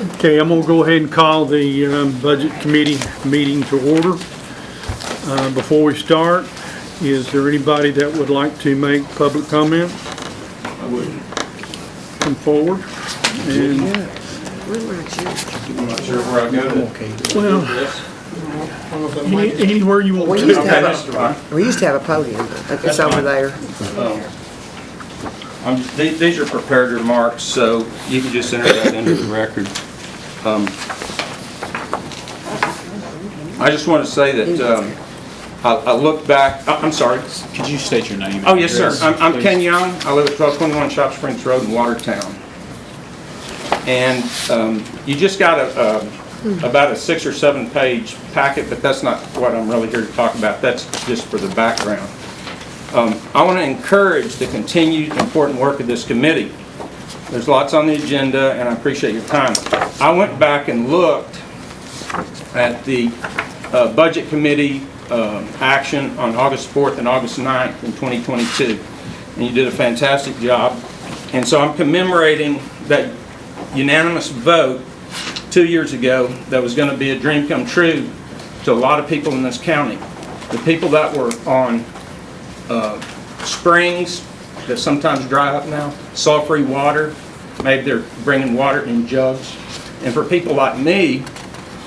Okay, I'm gonna go ahead and call the Budget Committee meeting to order. Before we start, is there anybody that would like to make public comment? I would. Come forward. And, I'm not sure where I go. well, anywhere you want We to. used to Okay, have that's fine. We used to have a podium, but it's over there. These are prepared remarks, so you can just enter that into the record. I just want to say that I look back, I'm sorry. Could you state your name? Oh, yes, sir. Address, I'm please? Ken Young. I live at 1221 Shop Springs Road in Watertown. And you just got about a 6 or 7 page packet, but that's not what I'm really here to talk about. That's just for the background. I want to encourage the continued important work of this committee. There's lots on the agenda, and I appreciate your time. I went back and looked at the Budget Committee action on August 4th and August 9th in 2022, and you did a fantastic job. And so I'm commemorating that unanimous vote 2 years ago that was going to be a dream come true to a lot of people in this county. The people that were on springs that sometimes dry up now, sulfury water, maybe they're bringing water in jugs. And for people like me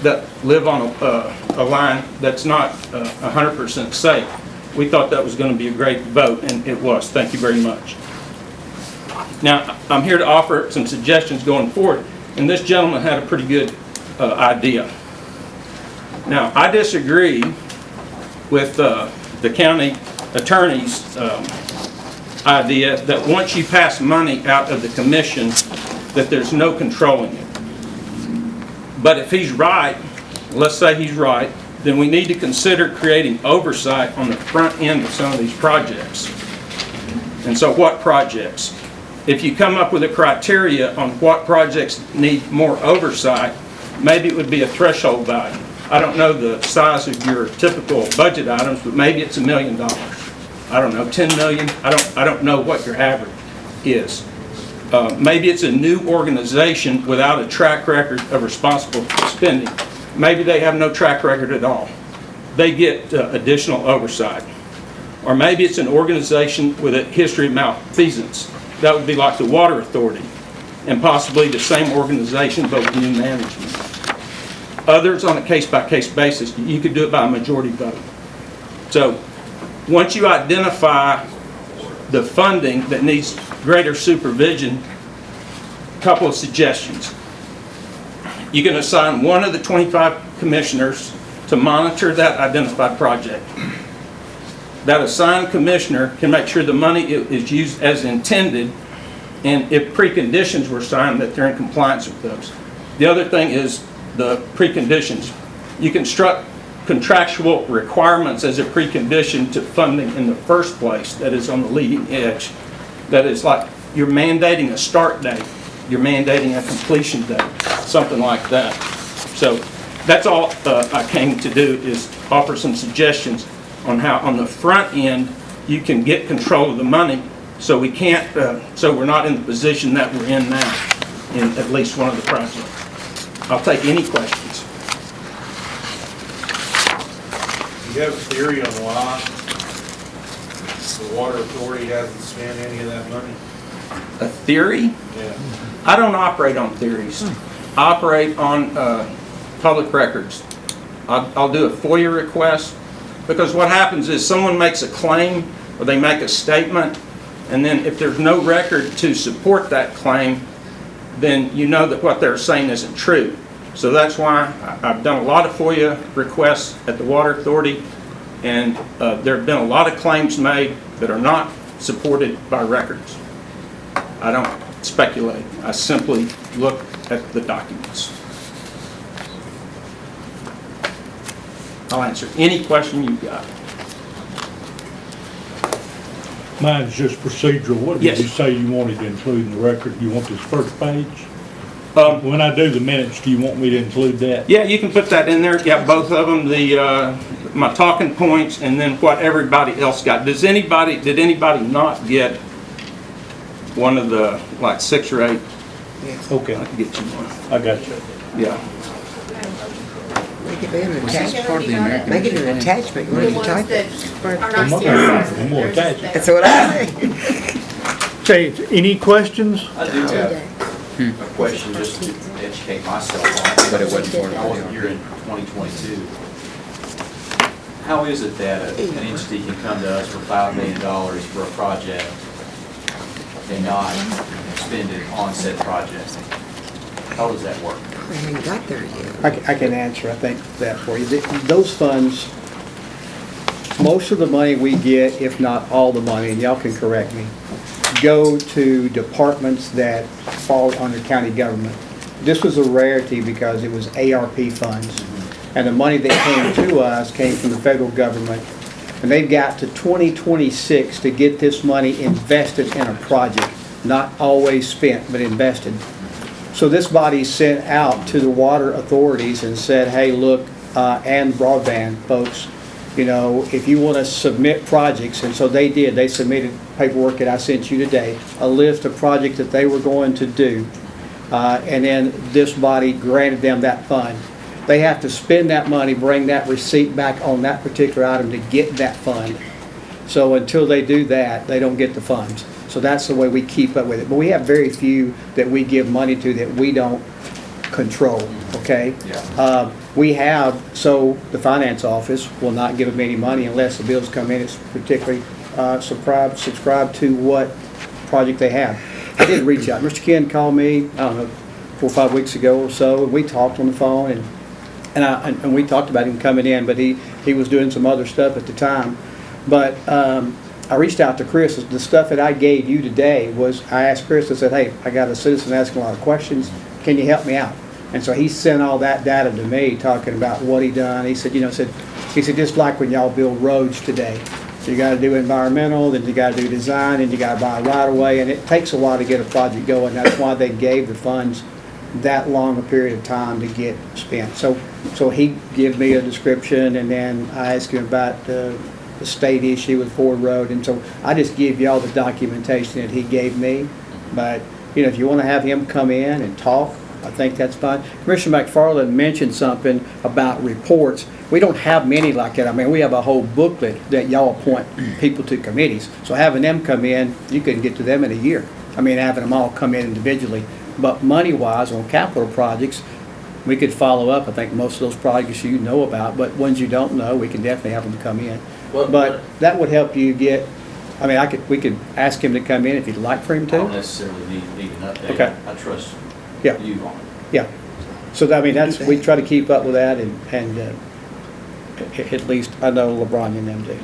that live on a line that's not 100% safe, we thought that was going to be a great vote, and it was. Thank you very much. Now, I'm here to offer some suggestions going forward, and this gentleman had a pretty good idea. Now, I disagree with the county attorney's idea that once you pass money out of the commission, that there's no controlling it. But if he's right, let's say he's right, then we need to consider creating oversight on the front end of some of these projects. And so what projects? If you come up with a criteria on what projects need more oversight, maybe it would be a threshold value. I don't know the size of your typical budget items, but maybe it's $1 million. I don't know, 10 million. I don't know what your average is. Maybe it's a new organization without a track record of responsible spending. Maybe they have no track record at all. They get additional oversight. Or maybe it's an organization with a history of malfeasance. That would be like the Water Authority, and possibly the same organization but with new management. Others on a case-by-case basis, you could do it by a majority vote. So once you identify the funding that needs greater supervision, a couple of suggestions. You can assign one of the 25 commissioners to monitor that identified project. That assigned commissioner can make sure the money is used as intended, and if preconditions were signed, that they're in compliance with those. The other thing is the preconditions. You construct contractual requirements as a precondition to funding in the first place that is on the leading edge. That is like you're mandating a start date, you're mandating a completion date, something like that. So that's all I came to do, is offer some suggestions on how on the front end you can get control of the money, so we can't, so we're not in the position that we're in now in at least one of the projects. I'll take any questions. Do you have a theory on why the Water Authority hasn't spent any of that money? A theory? Yeah. I don't operate on theories. I operate on public records. I'll do a FOIA request, because what happens is someone makes a claim or they make a statement, and then if there's no record to support that claim, then you know that what they're saying isn't true. So that's why I've done a lot of FOIA requests at the Water Authority, and there have been a lot of claims made that are not supported by records. I don't speculate. I simply look at the documents. I'll answer any question you've got. Mine's just procedural. What did Yes. you say you wanted to include in the record? You want this first page? Um, When I do the minutes, do you want me to include that? Yeah, you can put that in there. Yeah, both of them, my talking points and then what everybody else got. Did anybody not get one of the, like, 6 or 8 Okay, I got you. Yeah. Make it an Was this attachment. part of the American? Make it an attachment. What The did you ones type that it? are not I'm standardized. more They're just attached. there. That's what I say. Okay, any questions? I do have a question just to educate myself on. But it wasn't part I of wasn't here in 2022. How is it that an entity can come to us for $5 million for a project and not spend it on said project? How does that work? I haven't got there yet. I can answer, I think, that for you. Those funds, most of the money we get, if not all the money, and y'all can correct me, go to departments that fall under county government. This was a rarity because it was ARP funds. And the money that came to us came from the federal government. And they've got to 2026 to get this money invested in a project, not always spent, but invested. So this body sent out to the water authorities and said, hey, look, and broadband folks, you know, if you want to submit projects, and so they did, they submitted paperwork that I sent you today, a list of projects that they were going to do, and then this body granted them that fund. They have to spend that money, bring that receipt back on that particular item to get that fund. So until they do that, they don't get the funds. So that's the way we keep up with it. But we have very few that we give money to that we don't control, okay? Yeah. We have, so the finance office will not give them any money unless the bills come in, it's particularly subscribed to what project they have. I did reach out. Mr. Ken called me, I don't know, 4 or 5 weeks ago or so, and we talked on the phone, and we talked about him coming in, but he was doing some other stuff at the time. But I reached out to Chris. The stuff that I gave you today was, I asked Chris, I said, hey, I got a citizen asking a lot of questions. Can you help me out? And so he sent all that data to me, talking about what he done. He said, you know, he said, just like when y'all build roads today. So you gotta do environmental, then you gotta do design, and you gotta buy right away, and it takes a while to get a project going. That's why they gave the funds that long a period of time to get spent. So he gave me a description, and then I asked him about the state issue with Ford Road, and so I just give you all the documentation that he gave me. But, you know, if you want to have him come in and talk, I think that's fine. Commissioner McFarland mentioned something about reports. We don't have many like that. I mean, we have a whole booklet that y'all appoint people to committees. So having them come in, you couldn't get to them in a year. I mean, having them all come in individually. But money-wise, on capital projects, we could follow up. I think most of those projects you know about, but ones you don't know, we can definitely have them come in. But that would help you get, I mean, we could ask him to come in if you'd like for him I don't to. necessarily need an update. Okay. I trust Yeah. you on it. Yeah. So, I mean, we try to keep up with that, and at least I know LeBron and them do.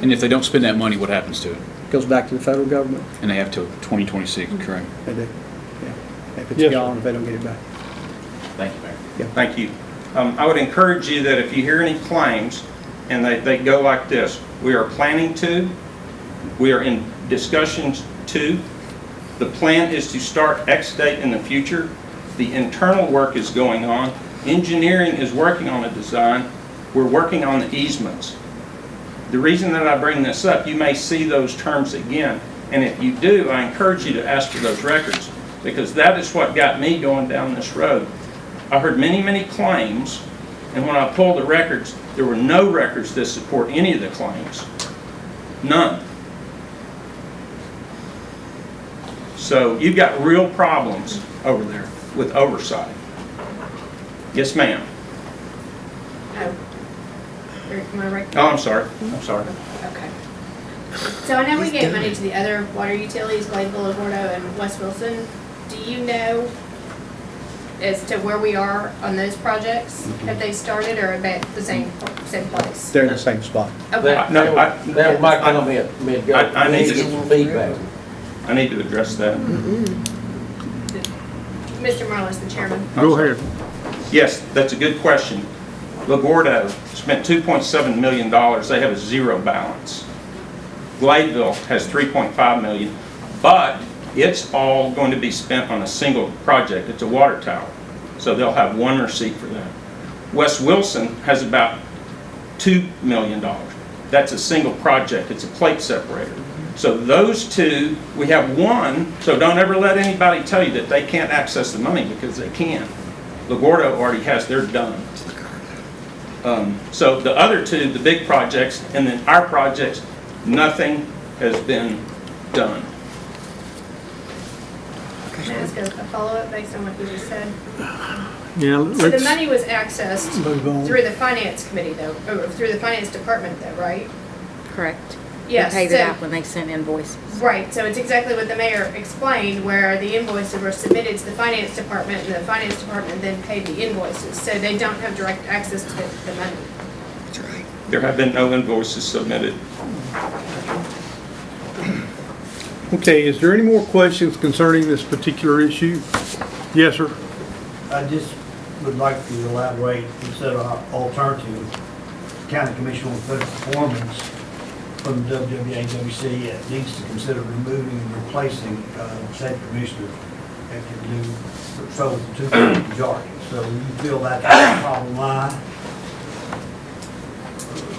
And if they don't spend that money, what happens to it? Goes back to the federal government. And they have till 2026, correct? They do. Yeah. If it's Yes, sir. gone, if they don't get it back. Thank you, Mayor. Thank you. I would encourage you that if you hear any claims, and they go like this, we are planning to, we are in discussions to, the plan is to start X date in the future, the internal work is going on, engineering is working on a design, we're working on the easements. The reason that I bring this up, you may see those terms again, and if you do, I encourage you to ask for those records, because that is what got me going down this road. I heard many, many claims, and when I pulled the records, there were no records that support any of the claims. None. So you've got real problems over there with oversight. Yes, ma'am. Oh. Am I right? Oh, I'm sorry. I'm sorry. Okay. So I know we gave money to the other water utilities, Gladeville, Laporto, and West Wilson. Do you know as to where we are on those projects? Have they started or are they at the same place? They're in the same spot. Okay. No, That was my comment, mid-go. I need to- Get some feedback. I need to address that. Mr. Marlis, the chairman. Go ahead. Yes, that's a good question. LaGuardo spent $2.7 million. They have a zero balance. Gladeville has $3.5 million, but it's all going to be spent on a single project. It's a water tower, so they'll have one receipt for that. West Wilson has about $2 million. That's a single project. It's a plate separator. So those two, we have one, so don't ever let anybody tell you that they can't access the money, because they can. LaGuardia already has their done. So the other two, the big projects, and then our projects, nothing has been done. Can I ask a follow-up based on what you just said? Yeah, So the let's money was accessed move on. through the finance committee though, or through the finance department though, right? Correct. Yes, They paid it so- out when they sent invoices. Right, so it's exactly what the mayor explained, where the invoices were submitted to the finance department, and the finance department then paid the invoices, so they don't have direct access to the money. That's right. There have been no invoices submitted. Okay, is there any more questions concerning this particular issue? Yes, sir. I just would like to elaborate, instead of alternative, county commission on federal performance from the WWAWC, it needs to consider removing and replacing state commissioner that can do patrol with the 2/3 majority. So you feel that's where the problem lie?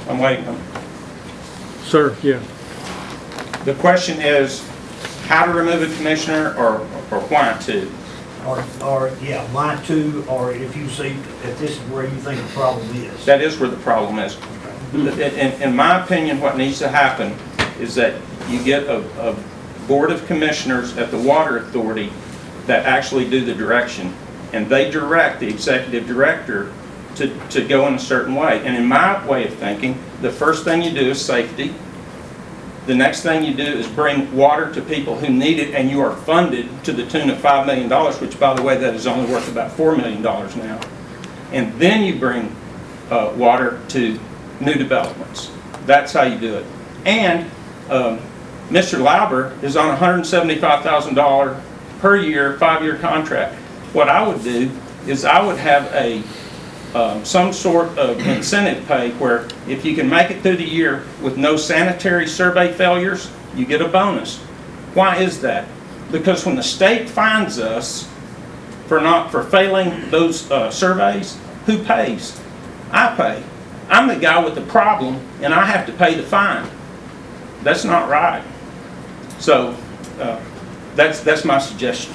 I'm waiting. Sir, yeah. The question is, how to remove a commissioner, or why to? Yeah, line 2, or if you see, if this is where you think the problem is. That is where the problem is. In my opinion, what needs to happen is that you get a board of commissioners at the water authority that actually do the direction, and they direct the executive director to go in a certain way. And in my way of thinking, the first thing you do is safety. The next thing you do is bring water to people who need it, and you are funded to the tune of $5 million, which, by the way, that is only worth about $4 million now. And then you bring water to new developments. That's how you do it. And Mr. Lauber is on a $175,000 per year, 5-year contract. What I would do is I would have a some sort of incentive pay where if you can make it through the year with no sanitary survey failures, you get a bonus. Why is that? Because when the state fines us for failing those surveys, who pays? I pay. I'm the guy with the problem, and I have to pay the fine. That's not right. So that's my suggestion.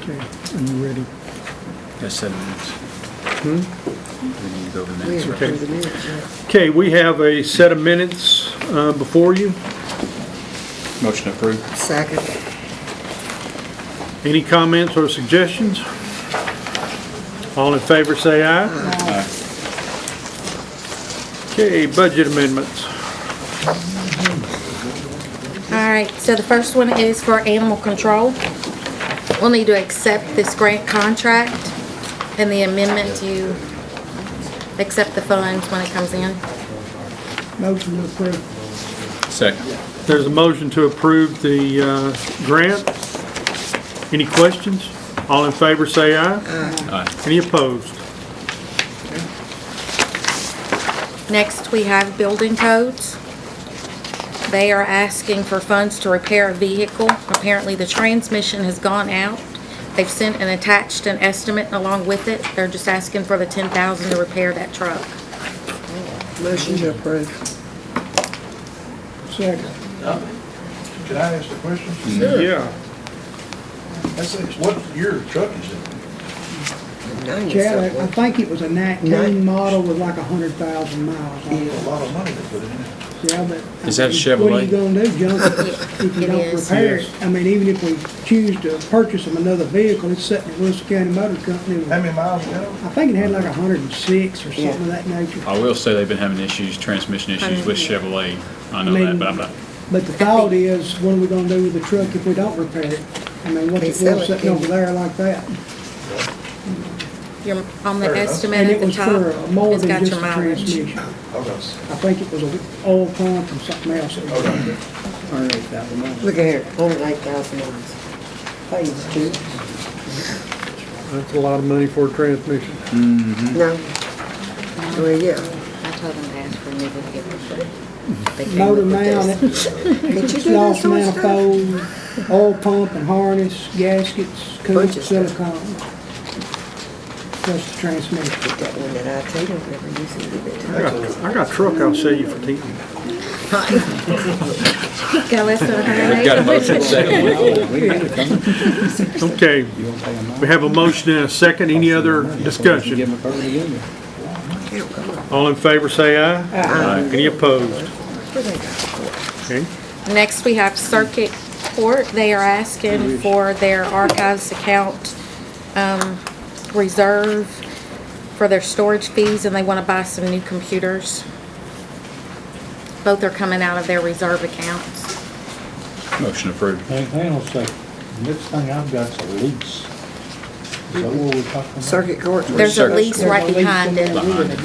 Okay, are you ready? That's 7 minutes. We need to go over the We minutes. have Okay. approved the minutes, yeah. Okay, we have a set of minutes before you. Motion approved. Second. Any comments or suggestions? All in favor, say aye. Aye. Okay, budget amendments. All right, so the first one is for animal control. We'll need to accept this grant contract and the amendment to accept the funds when it comes in. Motion to approve. Second. There's a motion to approve the grant. Any questions? All in favor, say aye. Aye. Any opposed? Next, we have building codes. They are asking for funds to repair a vehicle. Apparently, the transmission has gone out. They've sent and attached an estimate along with it. They're just asking for the $10,000 to repair that truck. Motion to approve. Second. Can I ask a question? Yeah. What year truck is it? Chad, I think it was a 19 model with like 100,000 miles on A it. lot of money to put in it. Yeah, but. Is that a What are Chevrolet? you gonna do, junk it if you It don't is. repair it? Yes. I mean, even if we choose to purchase them another vehicle, it's sitting at Wilson County Motor Company. How many miles ago? I think it had like 106 or something of that nature. I will say they've been having issues, transmission issues with Chevrolet. I know that, but I'm not. But the thought is, what are we gonna do with the truck if we don't repair it? I mean, what's it Sell worth it, sitting over can- there like that? You're on the Fair enough. estimate And at it the was top. for more It's than got just your a mileage. transmission. Okay. I think it was an oil pump and something else. That was Okay. $108,000. Look at here, 108,000 miles. Pays too. That's a lot of money for a transmission. No. Well, yeah. I told them to ask for a new vehicle. They came Motor up with mount, this. Did you do exhaust this on stuff? manifold, oil pump and harness, gaskets, Bunch coolant, of stuff. silicone. Plus the transmission. Get that one that I don't ever use it. Give it to me. I got a truck I'll sell you for 10. Got less than We've got a motion second. Okay, we have a motion and a second. Any other discussion? All in favor, say aye. Aye. Any opposed? Okay, Next, we have Circuit Court. They are asking for their archives account reserve for their storage fees, and they want to buy some new computers. Both are coming out of their reserve accounts. Motion approved. Hang on a second. Next thing I've got's a lease. Is that what we're talking about? Circuit Court. There's a lease right behind it. Behind it.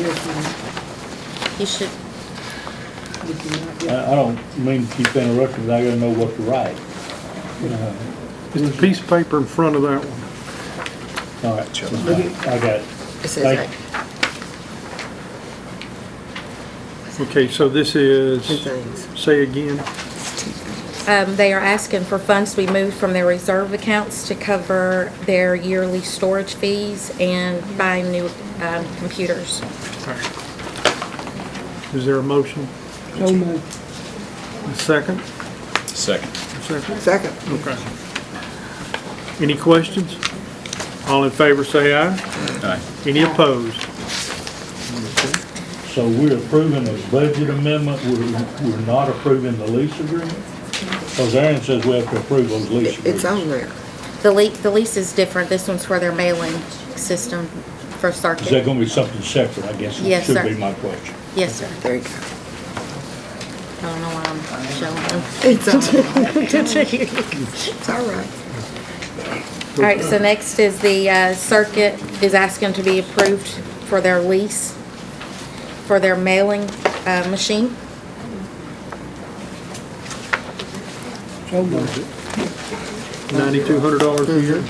You should, I don't mean to keep interrupting, but I gotta know what to write. just a piece of paper in front of that one. All right, I got it. It says Thank that. Okay, so this Two is, things. say again, they are asking for funds to be moved from their reserve accounts to cover their yearly storage fees and buying new computers. is there a motion? So moved. A second? Second. Second. Okay. Any questions? All in favor, say aye. Aye. Any opposed? So we're approving a budget amendment, we're not approving the lease agreement? Because Aaron says we have to approve those lease agreements. It's on there. The lease is different. This one's for their mailing system for Is that Circuit. gonna be something separate, I guess? Yes, sir. Should be my question. Yes, sir. There you go. I don't know why I'm showing them. It's on. It's all right. All right, so next is the Circuit is asking to be approved for their lease for their mailing machine. $9,200 a year?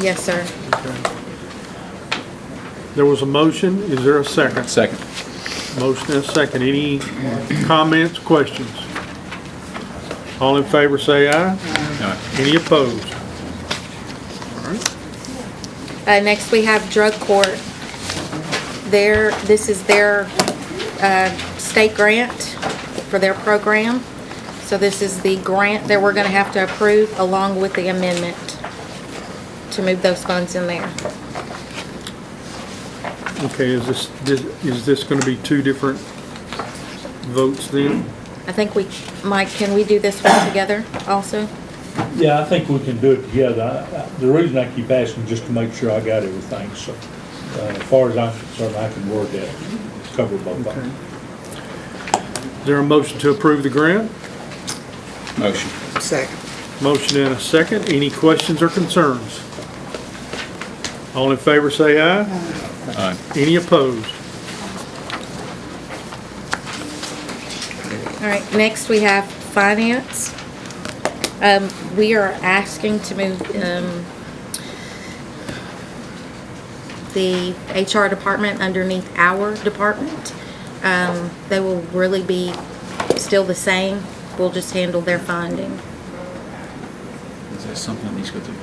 Yes, sir. There was a motion, is there a second? Second. Motion and a second. Any comments, questions? All in favor, say aye. Aye. Any opposed? Next, we have Drug Court. This is their state grant for their program. So this is the grant that we're gonna have to approve along with the amendment to move those funds in there. Okay, is this gonna be two different votes then? I think Mike, can we do this one together also? Yeah, I think we can do it together. The reason I keep asking, just to make sure I got everything, so, as far as I'm concerned, I can word that, cover both of them. Is there a motion to approve the grant? Motion. Second. Motion and a second. Any questions or concerns? All in favor, say aye. Aye. Any opposed? All right, next we have finance. We are asking to move, the HR department underneath our department. They will really be still the same. We'll just handle their funding. Is that something that needs to go through a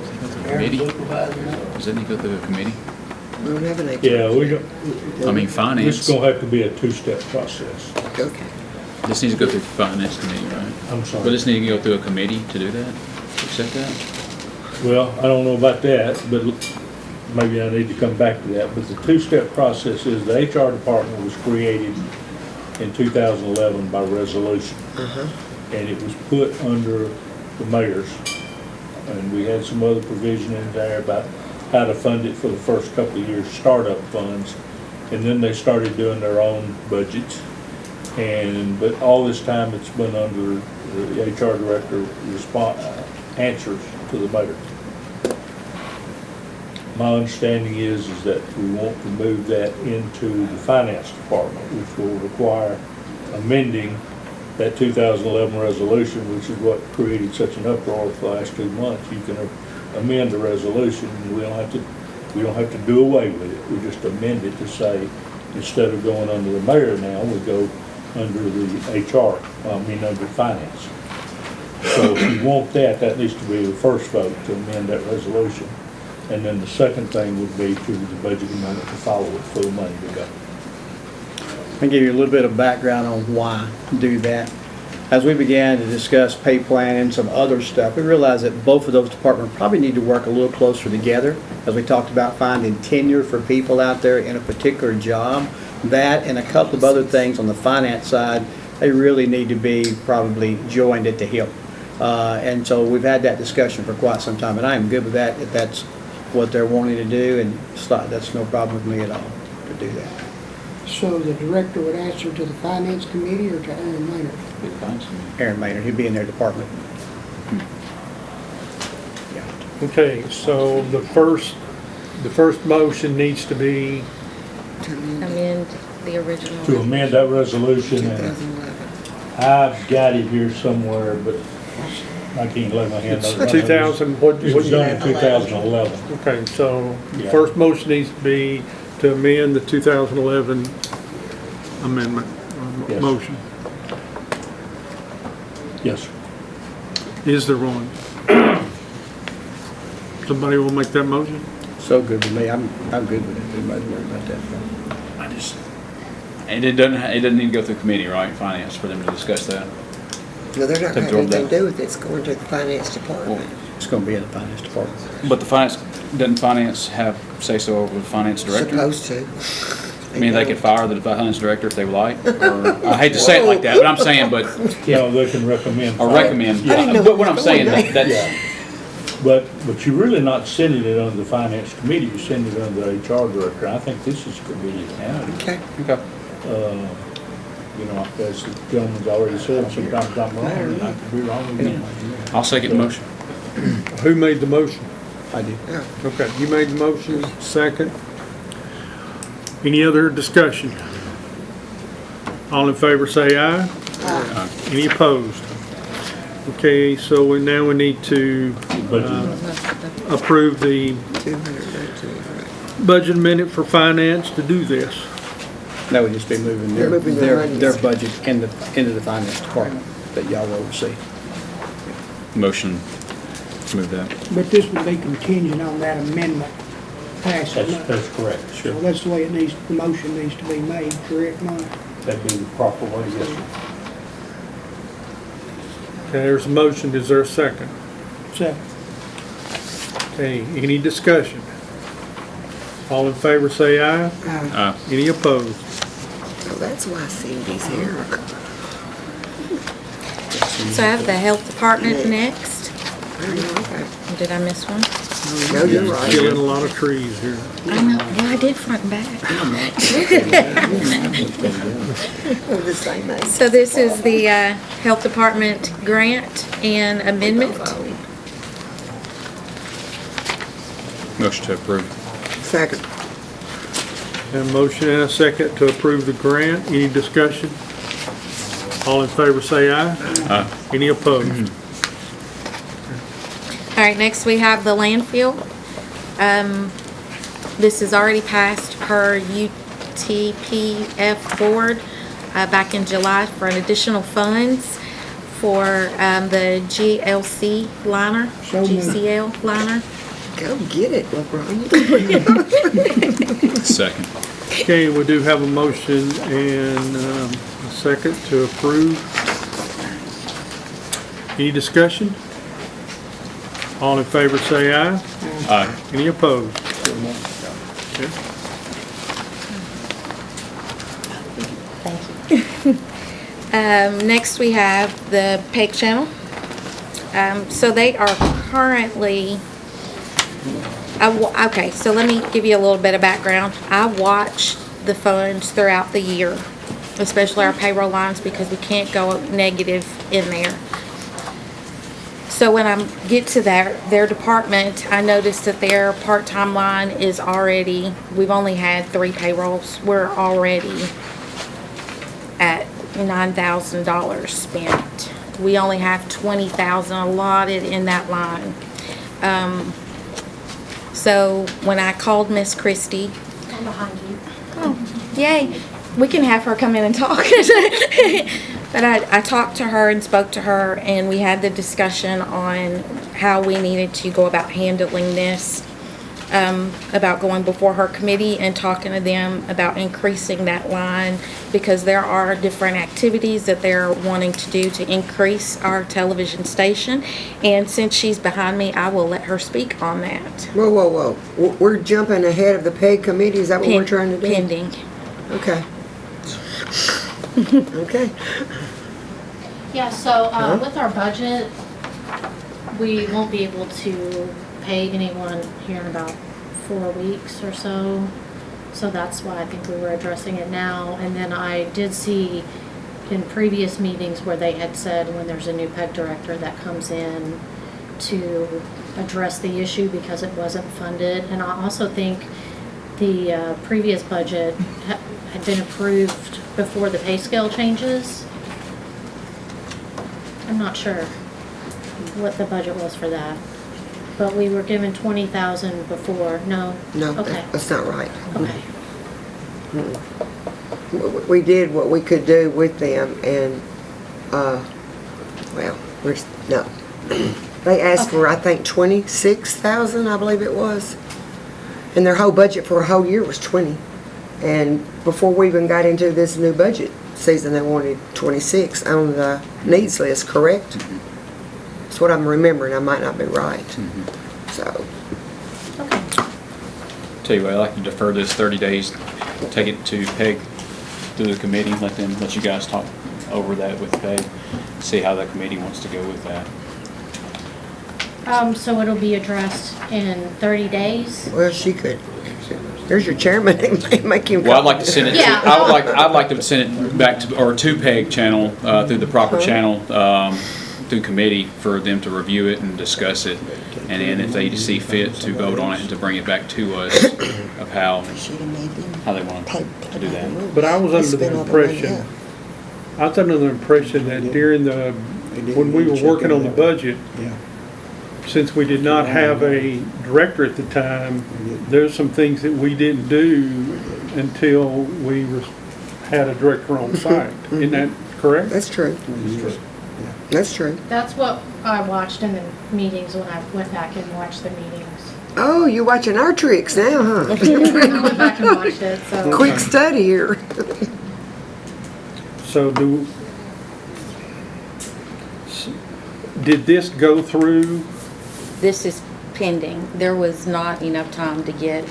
committee? Does that need to go through a committee? We don't have an HR. Yeah, we don't, I mean, this is finance, gonna have to be a two-step process. Okay. this needs to go through finance committee, right? I'm But sorry. this need to go through a committee to do that? Accept that? Well, I don't know about that, but maybe I need to come back to that. But the two-step process is the HR department was created in 2011 by resolution. And it was put under the mayor's. And we had some other provision in there about how to fund it for the first couple of years, startup funds. And then they started doing their own budgets. But all this time, it's been under the HR director answers to the mayor. My understanding is that we want to move that into the finance department, which will require amending that 2011 resolution, which is what created such an uproar for the last 2 months. You can amend the resolution, and we don't have to do away with it. We just amend it to say, instead of going under the mayor now, we go under the under finance. So if you want that needs to be the first vote to amend that resolution. And then the second thing would be to the budget amendment to follow it for the money to go. I'll give you a little bit of background on why do that. As we began to discuss pay plan and some other stuff, we realized that both of those departments probably need to work a little closer together. As we talked about finding tenure for people out there in a particular job, that and a couple of other things on the finance side, they really need to be probably joined at the hip. And so we've had that discussion for quite some time, and I am good with that, if that's what they're wanting to do, and that's no problem with me at all to do that. So the director would answer to the finance committee or to Aaron Maynard? Aaron Maynard, he'd be in their department. Okay, so the first motion needs to be, Amend the original. To amend that resolution, and I've got it here somewhere, but I can't lay my hand on it. 2000, what? It was done in 2011. Okay, so the Yeah. first motion needs to be to amend the 2011 amendment, Yes. motion. Yes, sir. Is there one? Somebody will make that motion? So good with me, I'm good with it, everybody's worried about that. And it doesn't need to go through committee, right, finance, for them to discuss that? No, they're not To having absorb anything that. to do with it, it's going to the finance department. It's gonna be in the finance department. But doesn't finance have say-so over the finance director? Supposed to. I mean, they could fire the finance director if they would like, or, I hate to say it like that, but I'm saying, but, No, they can recommend. or recommend. I didn't know But what I'm we were saying, going that's, Yeah. But you're really not sending it under the finance committee, you're sending it under the HR director. I think this is committee now. Okay. okay. You know, as the gentleman's already said, sometimes I'm wrong, and I could be wrong again. I'll second the motion. Who made the motion? I did. Okay, you made the motion, second. Any other discussion? All in favor say aye. Any opposed? Okay, so we need to approve the 213, budget amendment for finance to do this. That would just be moving They're moving their monies. their budget into the finance department that y'all will oversee. Motion to move that. But this would be contingent on that amendment passing. That's correct, sure. So that's the way the motion needs to be made, correct, Mike? That'd be the proper way, yes, sir. Okay, there's a motion, is there a second? So, Okay, any discussion? All in favor say aye. Any opposed? So that's why Cindy's here. So I have the health department next. Okay. Did I miss one? No, you're right. Killing a lot of trees here. I know, well, I did front and back. We're the same age. So this is the health department grant and amendment. Motion to approve. Second. A motion and a second to approve the grant. Any discussion? All in favor say aye. Any opposed? All right, next we have the landfill. This is already passed per UTPF board back in July for an additional funds for the GLC liner, So moved. GCL liner. Go get it, LeBron. Second. Okay, we do have a motion and a second to approve. Any discussion? All in favor say aye. Aye. Any opposed? Okay. Next we have the PEG channel. So they are currently, okay, so let me give you a little bit of background. I watch the funds throughout the year, especially our payroll lines, because we can't go negative in there. So when I get to their department, I noticed that their part-time line is already, we've only had 3 payrolls. We're already at $9,000 spent. We only have $20,000 allotted in that line. So when I called Miss Christie, I'm behind you. oh, yay, we can have her come in and talk. But I talked to her and spoke to her, and we had the discussion on how we needed to go about handling this. about going before her committee and talking to them about increasing that line because there are different activities that they're wanting to do to increase our television station. And since she's behind me, I will let her speak on that. Whoa, whoa, whoa. We're jumping ahead of the PEG committee, is that what we're trying to do? Pending. Okay. Okay. Yeah, so with our budget, we won't be able to pay anyone here in about 4 weeks or so. So that's why I think we were addressing it now. And then I did see in previous meetings where they had said when there's a new PEG director that comes in to address the issue because it wasn't funded. And I also think the previous budget had been approved before the pay scale changes. I'm not sure what the budget was for that, but we were given 20,000 before. No. No, Okay. that's not right. Okay. We did what we could do with them and, well, no. They asked for, I think, 26,000, I believe it was. And their whole budget for a whole year was 20. And before we even got into this new budget season, they wanted 26 on the needs list, correct? That's what I'm remembering. I might not be right. So, Tell you what, I'd like to defer this 30 days, take it to PEG, through the committee, let you guys talk over that with PEG, see how the committee wants to go with that. So it'll be addressed in 30 days? well, she could. There's your chairman. Make him. Well, I'd like to send it, Yeah. I'd like to send it back to PEG channel, through the proper channel, through committee for them to review it and discuss it. And then if they see fit to vote on it and to bring it back to us of how they want to do that. But I was under the impression, that during when we were working on the budget, since we did not have a director at the time, there's some things that we didn't do until we had a director on site. Isn't that correct? That's true. That's true. That's what I watched in the meetings when I went back and watched the meetings. Oh, you're watching our tricks now, huh? I went back and watched it, so. Quick study here. So did this go through? This is pending. There was not enough time to get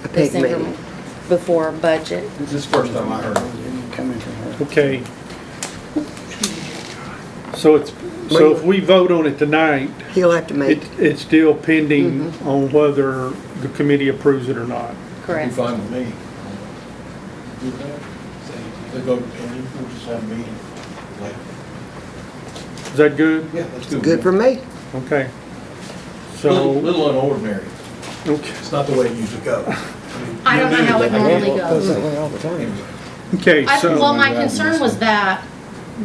A this PEG meeting. information before budget. This is the first time I heard it. Okay. So if we vote on it tonight, He'll have to make. it's still pending on whether the committee approves it or not. Correct. Fine with me. They go to pending, we'll just have a meeting. Is that good? Yeah, that's good. Good for me. Okay. Little So, unordinary. okay. It's not the way it usually goes. I don't know how it normally Goes that goes. way all the time. Okay, Well, so, my concern was that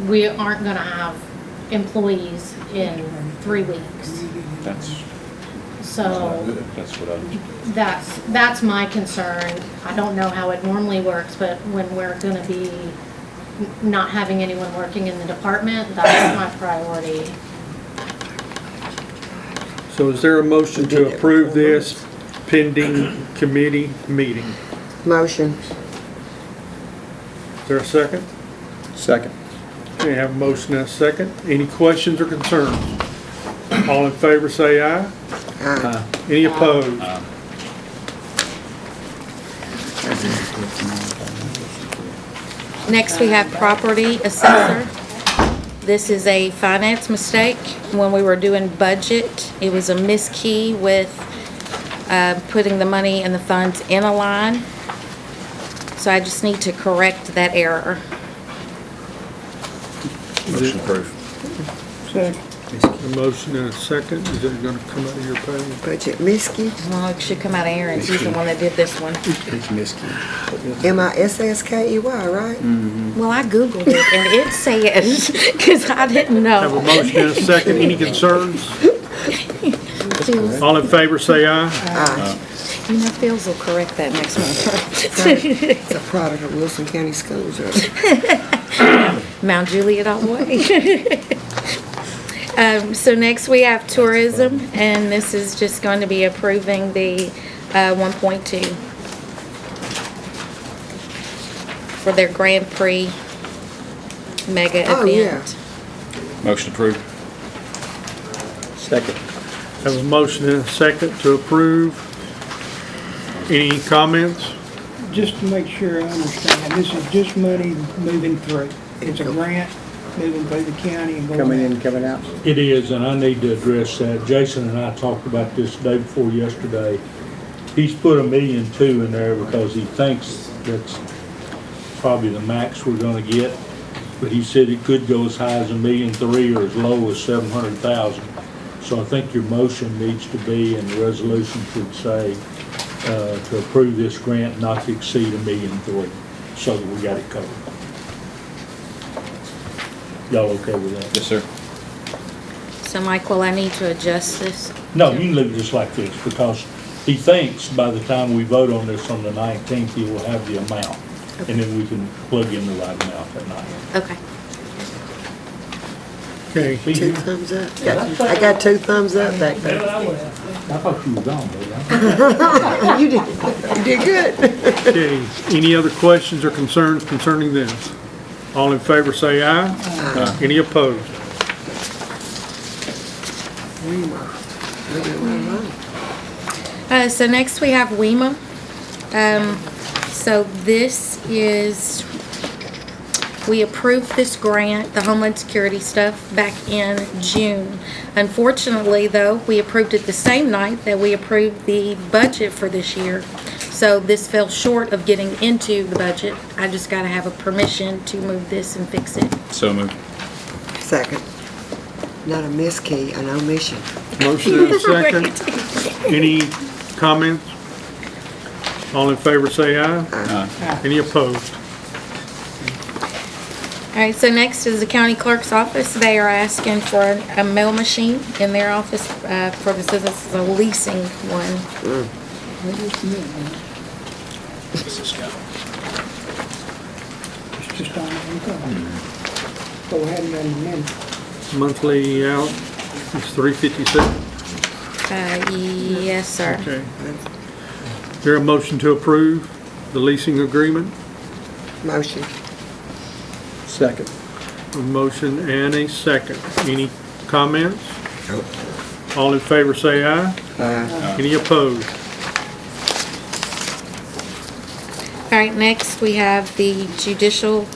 we aren't gonna have employees in 3 weeks. That's So what that's my concern. I don't know how it normally works, but when we're gonna be not having anyone working in the department, that's my priority. so is there a motion to approve this pending committee meeting? Motion. Is there a second? Second. Okay, have a motion and a second. Any questions or concerns? All in favor say aye. Aye. Any opposed? Next, we have property assessor. This is a finance mistake. When we were doing budget, it was a miskey with putting the money and the funds in a line. So I just need to correct that error. Motion approved. A motion and a second. Is it gonna come out of your pay? Budget Miskey. Well, it should come out of Aaron's. He's the one that did this one. It's Miskey. Misskey, right? Well, I Googled it and it says, because I didn't Have a know. motion and a second. Any concerns? All in favor say aye. Aye. You know, Phil's will correct that next month. It's a product of Wilson County Schools, right? Mount Juliet all the way. So next we have tourism, and this is just going to be approving the 1.2 for their Grand Prix mega Oh, yeah. event. Motion approved. Second. Have a motion and a second to approve. Any comments? Just to make sure I understand, this is just money moving through. It's a grant moving through the county and going Coming in, out. coming out. It is, and I need to address that. Jason and I talked about this the day before yesterday. He's put $1.2 million in there because he thinks that's probably the max we're gonna get. But he said it could go as high as $1.3 million or as low as $700,000. So I think your motion needs to be, and the resolution should say, to approve this grant not to exceed $1.3 million, so that we got it covered. Y'all okay with that? Yes, sir. So Michael, I need to adjust this. No, you can leave it just like this, because he thinks by the time we vote on this on the 19th, he will have the amount. And then we can plug in the right amount that night. Okay. Okay. Two thumbs up. I got two thumbs up back there. I thought you were gone, but You did good. Okay, any other questions or concerns concerning this? All in favor say aye. Aye. Any opposed? So next we have WEMA. So this is, we approved this grant, the Homeland Security stuff, back in June. Unfortunately, though, we approved it the same night that we approved the budget for this year. So this fell short of getting into the budget. I just gotta have a permission to move this and fix it. So moved. Second. Not a miss key, an omission. Motion and a second. Any comments? All in favor say aye. Aye. Any opposed? All right, so next is the county clerk's office. They are asking for a mail machine in their office, for this is a leasing one. This is go. It's just on the income. Go ahead and amend. Monthly out is $357. Yes, sir. Okay. Is there a motion to approve the leasing agreement? Motion. Second. A motion and a second. Any comments? Nope. All in favor say aye. Aye. Any opposed? All right, next we have the judicial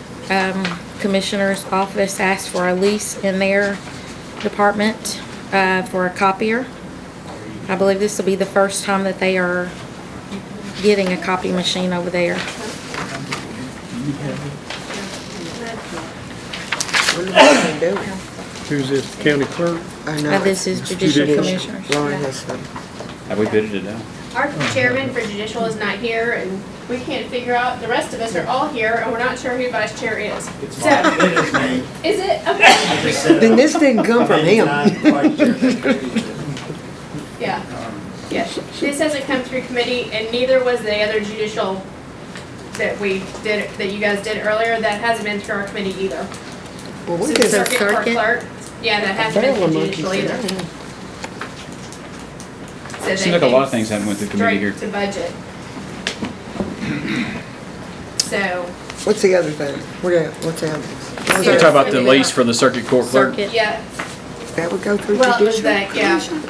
commissioner's office asked for a lease in their department for a copier. I believe this will be the first time that they are getting a copy machine over there. What are they doing? Who's this, county clerk? I know. This is judicial Judicial. commissioners. Lauren has some. Have we bidded it out? Our chairman for judicial is not here, and we can't figure out, the rest of us are all here, and we're not sure who vice chair is. It's So, mine, it is me. is it? Okay. I just said it. Then this didn't come from him. Yeah, yeah. This hasn't come through committee, and neither was the other judicial that we did, that you guys did earlier, that hasn't been through our committee either. Well, we So could the have circuit court circuit? clerk, yeah, that hasn't been through judicial either. So Seems like a lot of things haven't went through committee here. Straight to budget. So, What's the other thing? What's the other? You're talking about the lease for the circuit court clerk? Circuit. yeah, That would go through well, it was judicial that, yeah. commission?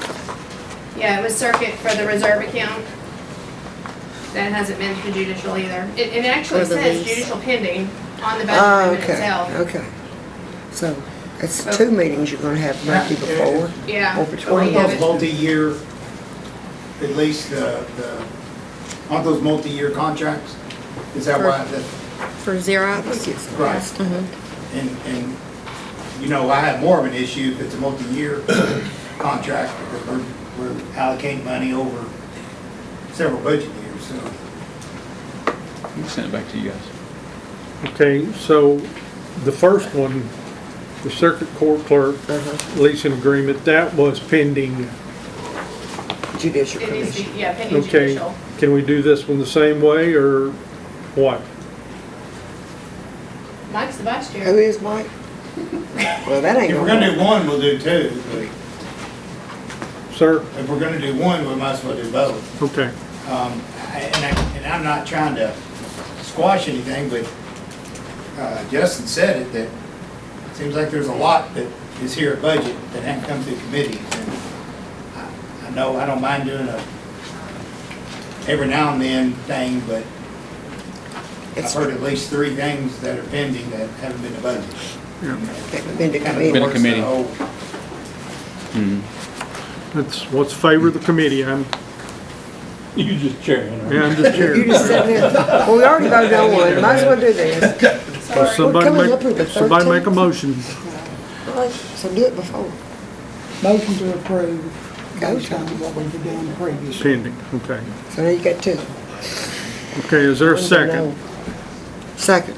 Yeah, it was circuit for the reserve account. That hasn't been through judicial either. It actually For the says lease. judicial pending on the Oh, budget amendment okay, itself. okay. So, it's two meetings you're gonna have maybe before, Yeah. or We between. have Those it. multi-year, at least aren't those multi-year contracts? Is that why, For I Xerox. think it's the Right. last. and, you know, I have more of an issue if it's a multi-year contract, because we're allocating money over several budget years, so. We can send it back to you guys. Okay, so the first one, the circuit court clerk leasing agreement, that was pending. Judicial It needs to commission. be, yeah, pending Okay, judicial. can we do this one the same way or what? Mike's the vice Who chair. is Mike? Well, that ain't If we're gonna gonna do one, we'll do two, but Sir? if we're gonna do one, we might as well do both. Okay, And I'm not trying to squash anything, but Justin said it, that it seems like there's a lot that is here at budget that hasn't come through committees. And I know I don't mind doing a every now and then thing, but I've heard at least 3 things that are pending that haven't been to budget. Been to Kind of committee. Been a works the committee. whole- That's what's favor of the committee. You just chairing. Yeah, I'm just You chairing. just sitting there, well, we already voted on one, might as well do this. Well, We're coming up with the somebody make a 13th. motion. Right, so do it before. Motion to approve, Go based on what we've done previously. Pending, okay. So now you got 2. Okay, is there a second? Second.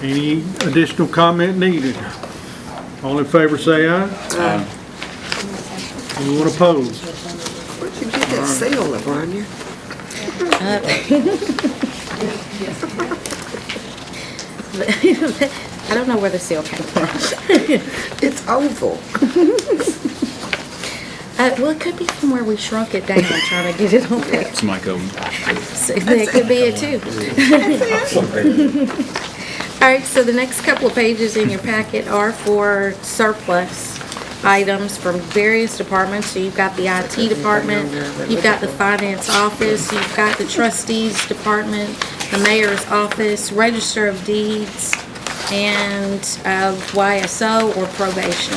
Any additional comment needed? All in favor say aye. Anyone opposed? Where'd you get that seal, LaBronya? I don't know where the seal came from. It's oval. Well, it could be from where we shrunk it down, trying to get it on there. It's Mike Owen. So that could be it too. All right, so the next couple of pages in your packet are for surplus items from various departments. So you've got the IT department, you've got the finance office, you've got the trustees department, the mayor's office, register of deeds, and YSO or probation.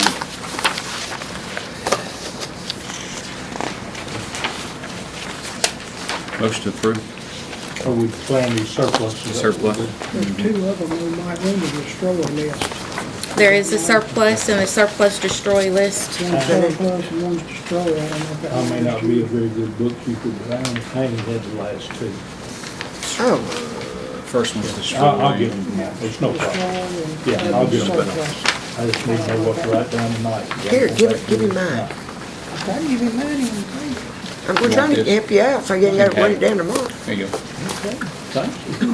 Motion to approve. Or we plan these surpluses. Surplus. There's 2 of them we might run the destroyer list. There is a surplus and a surplus destroy list. One's surplus and one's destroyer. I don't know if that I may not was be a very good bookkeeper, but I only had the last 2. Oh, First one's destroyed. I'll give them that, there's no problem. Yeah, I'll give them that. surplus. I just need to know what to write down tonight. here, give him mine. Okay, you can money on the We're trying to help you out, so you ain't gotta run it down tomorrow. There you go. Thank you.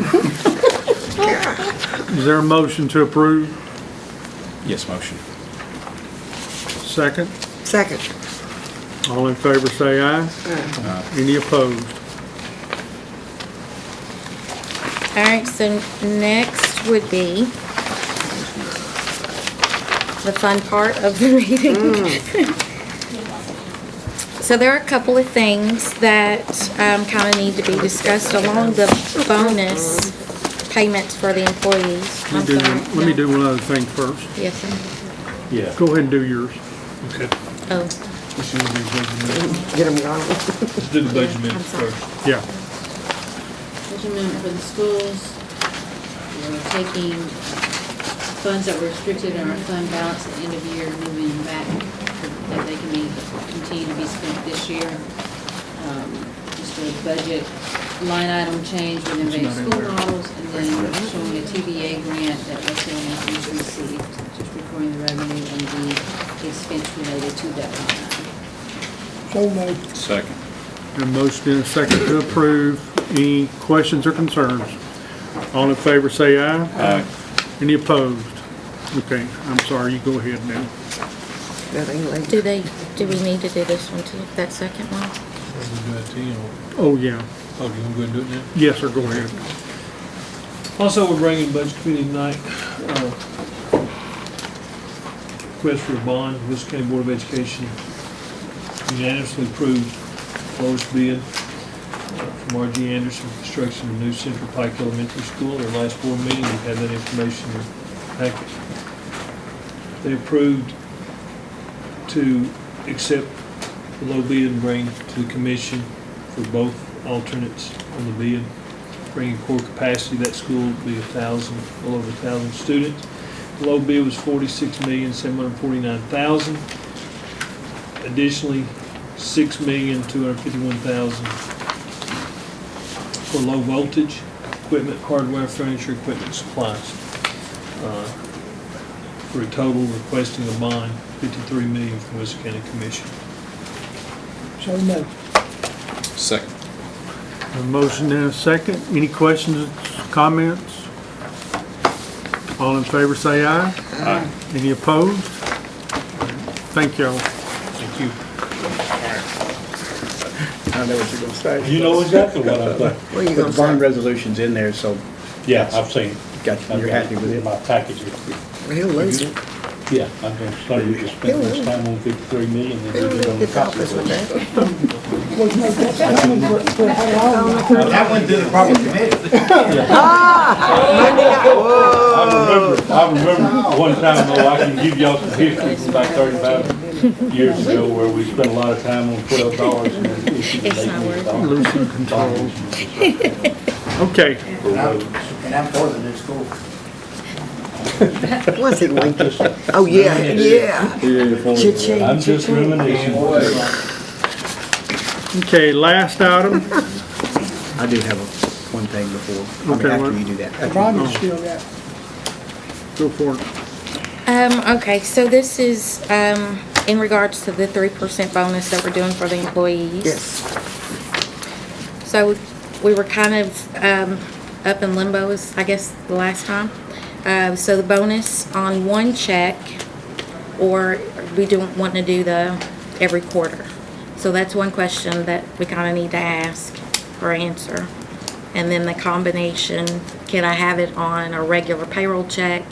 Yeah. Is there a motion to approve? Yes, motion. Second? Second. All in favor say aye. Any opposed? All right, so next would be the fun part of the meeting. So there are a couple of things that kind of need to be discussed along the bonus payments for the employees. I'm sorry. Let me do one other thing first. Yes, sir. Yeah. Go ahead and do yours. Okay. Oh, Get them gone. Let's do the budget I'm minutes sorry. first. Yeah. Budget amendment for the schools. We're taking funds that were restricted in our fund balance at the end of the year, moving them back so that they can continue to be spent this year. Just a budget line item change with innovative school models, and then showing a TBA grant that West Indianapolis received, just recording the revenue and the expense related to that line item. So moved. Second. A motion and a second to approve. Any questions or concerns? All in favor say aye. Aye. Any opposed? Okay, I'm sorry, you go ahead now. Do we need to do this one too, that second one? Oh, yeah. Oh, you want to go and do it now? Yes, sir, go ahead. Also, we're bringing budget committee tonight, request for a bond, Wilson County Board of Education unanimously approved lowest bid from R.G. Anderson for construction of new Central Pike Elementary School. Their last board meeting, we had that information in the packet. They approved to accept the low bid and bring to the commission for both alternates on the bid. Bringing core capacity, that school will be 1,000, a little over 1,000 students. The low bid was $46,749,000. Additionally, $6,251,000 for low voltage equipment, hardware, furniture, equipment, supplies. For a total requesting a bond, $53 million from Wilson County Commission. So moved. Second. A motion and a second. Any questions, comments? All in favor say aye. Aye. Any opposed? Thank y'all. Thank you. I know what you're gonna say. You know exactly what I'm thinking. What are you But gonna the bond say? resolution's in there, so Yeah, I've seen it. got you, you're happy with it. My package. He'll lose it. Yeah, I'm gonna start to spend this time on 53 million, then He'll we get on leave the the copy. office one day. Was no, that's coming for how long? That went to the proper committee. Monday night, whoa. I remember one time, though, I can give y'all some history from about 35 years ago where we spent a lot of time on $12 and then issued It's not worth it. Losing control. Okay, And I'm for the new school. Was it Lincoln? Oh, yeah, yeah. Cha-ching, I'm just cha-ching. reminiscing. okay, last item. I do have one thing before, I mean, Okay, after what? you do that. Ronnie's still got, Go for it. Okay, so this is, in regards to the 3% bonus that we're doing for the employees. Yes. So we were kind of, up in limbo, I guess, the last time. So the bonus on one check, or we don't want to do the every quarter. So that's one question that we kind of need to ask or answer. And then the combination, can I have it on a regular payroll check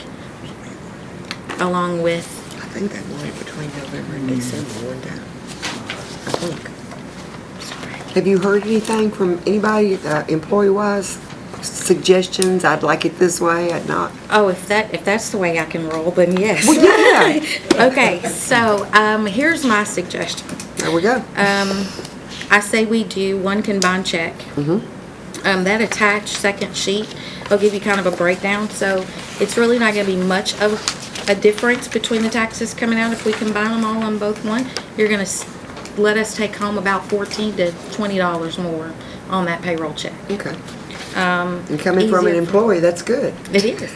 along with, I think they want it between November and December one time. I think. Have you heard anything from anybody, employee-wise? Suggestions? I'd like it this way, I'd not. oh, if that's the way I can roll, then yes. Well, yeah. Okay, so, here's my suggestion. There we go. I say we do one combined check. That attached second sheet will give you kind of a breakdown, so it's really not gonna be much of a difference between the taxes coming out if we combine them all on both one. You're gonna let us take home about $14 to $20 more on that payroll check. Okay. And coming from an easier employee, that's good. It is.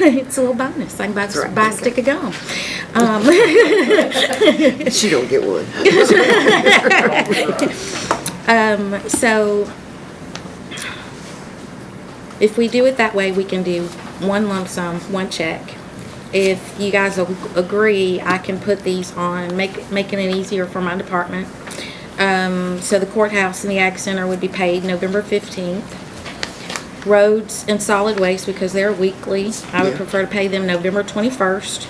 It's a little bonus. I can buy, right. buy a stick of gum. She don't get one. So if we do it that way, we can do one lump sum, one check. If you guys agree, I can put these on, making it easier for my department. So the courthouse and the Ag Center would be paid November 15th. Roads and solid waste, because they're weekly, I would Yeah. prefer to pay them November 21st.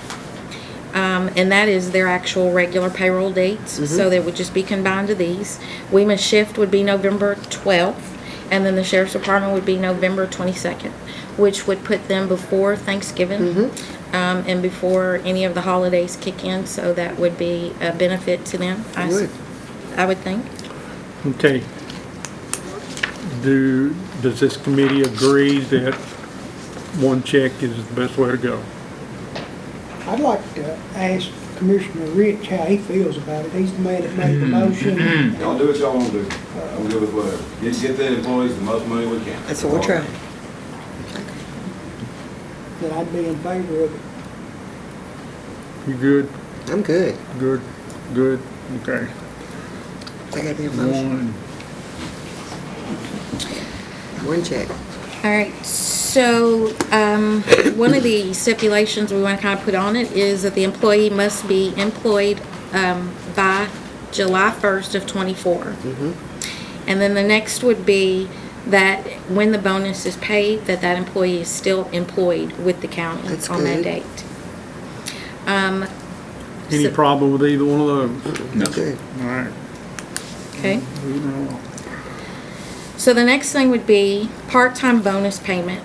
And that is their actual regular payroll dates, so they would just be combined to these. Weeman Shift would be November 12th, and then the Sheriff's Department would be November 22nd, which would put them before Thanksgiving, and before any of the holidays kick in, so that would be a benefit to them, I would think. Okay. Does this committee agree that one check is the best way to go? I'd like to ask Commissioner Rich how he feels about it. He's the man that made the motion. Y'all do what y'all wanna do. I'm good with whatever. Get the employees the most money we can. That's what we're trying. That I'd be in favor of it. You good? I'm good. Good, good, okay. I gotta be a motion. One check. All right, so, one of the stipulations we want to kind of put on it is that the employee must be employed, by July 1st of '24. And then the next would be that when the bonus is paid, that employee is still employed with the county That's on that good. date. Any So- problem with either one of those? No. Good. All right. Okay. So the next thing would be part-time bonus payment.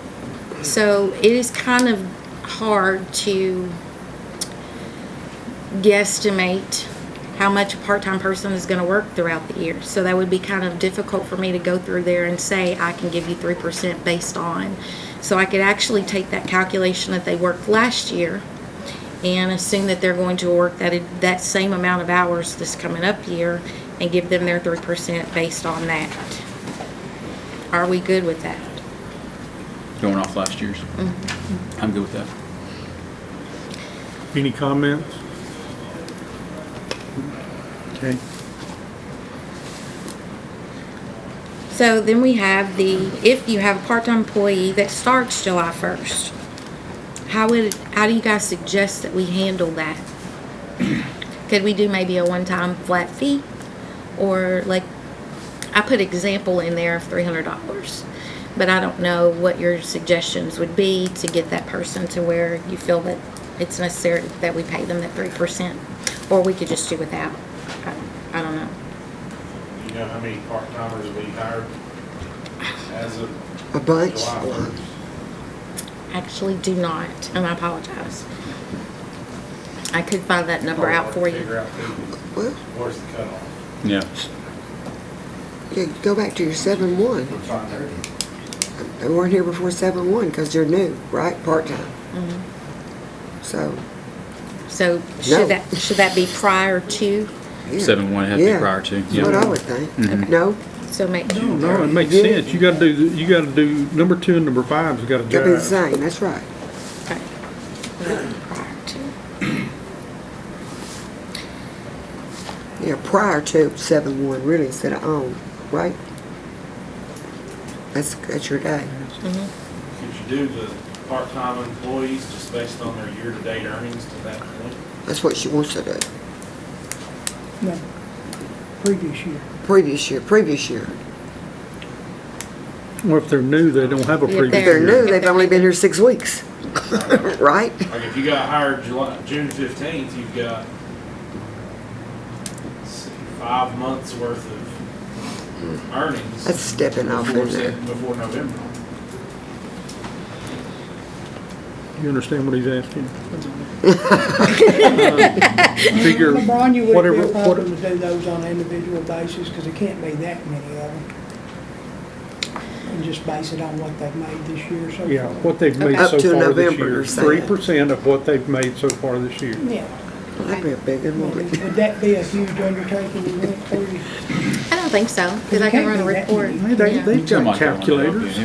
So it is kind of hard to guesstimate how much a part-time person is going to work throughout the year. So that would be kind of difficult for me to go through there and say, I can give you 3% based on. So I could actually take that calculation that they worked last year and assume that they're going to work that same amount of hours this coming up year and give them their 3% based on that. Are we good with that? Going off last year's. I'm good with that. Any comments? Okay. So then we have if you have a part-time employee that starts July 1st, how do you guys suggest that we handle that? Could we do maybe a one-time flat fee? Or like I put example in there of $300. But I don't know what your suggestions would be to get that person to where you feel that it's necessary that we pay them that 3%, or we could just do without. I don't know. You know how many part-timers we hired as of A bunch. July 1st? Actually do not, and I apologize. I could find that number out for Figure you. out who, Well, where's the cutoff? Yeah. yeah, go back to your 7-1. We're trying there. They weren't here before 7-1 because they're new, right? Part-time. So, So No. should that be prior to? yeah. 7-1 has to be Yeah. prior to. That's what I would think. No? So make No, it makes Yeah. sense. You gotta do, number 2 and number 5's gotta Gotta be the jive. same, that's right. okay. Prior to. Yeah, prior to 7-1, really, instead of on, right? That's your day. Could you do the part-time employees just based on their year-to-date earnings to that point? That's what she wants to do. No, previous year. Previous year. Well, if they're new, they don't have a If previous If they're year. new, they've only been here 6 weeks, right? Like if you got hired June 15th, you've got 5 months worth of earnings. That's stepping off before in there. Before November. You understand what he's asking? Figure LeBron, you would whatever, feel what, problem to do those on an individual basis, because it can't be that many of them. And just base it on what they've made this year so far. yeah, what they've made Up so to far this November, year. you're saying. 3% of what they've made so far this year. Yeah. Well, that'd be a big one, wouldn't it? Would that be a huge undertaking to run for you? I don't think so, because I can run a report. Yeah. They've got calculators.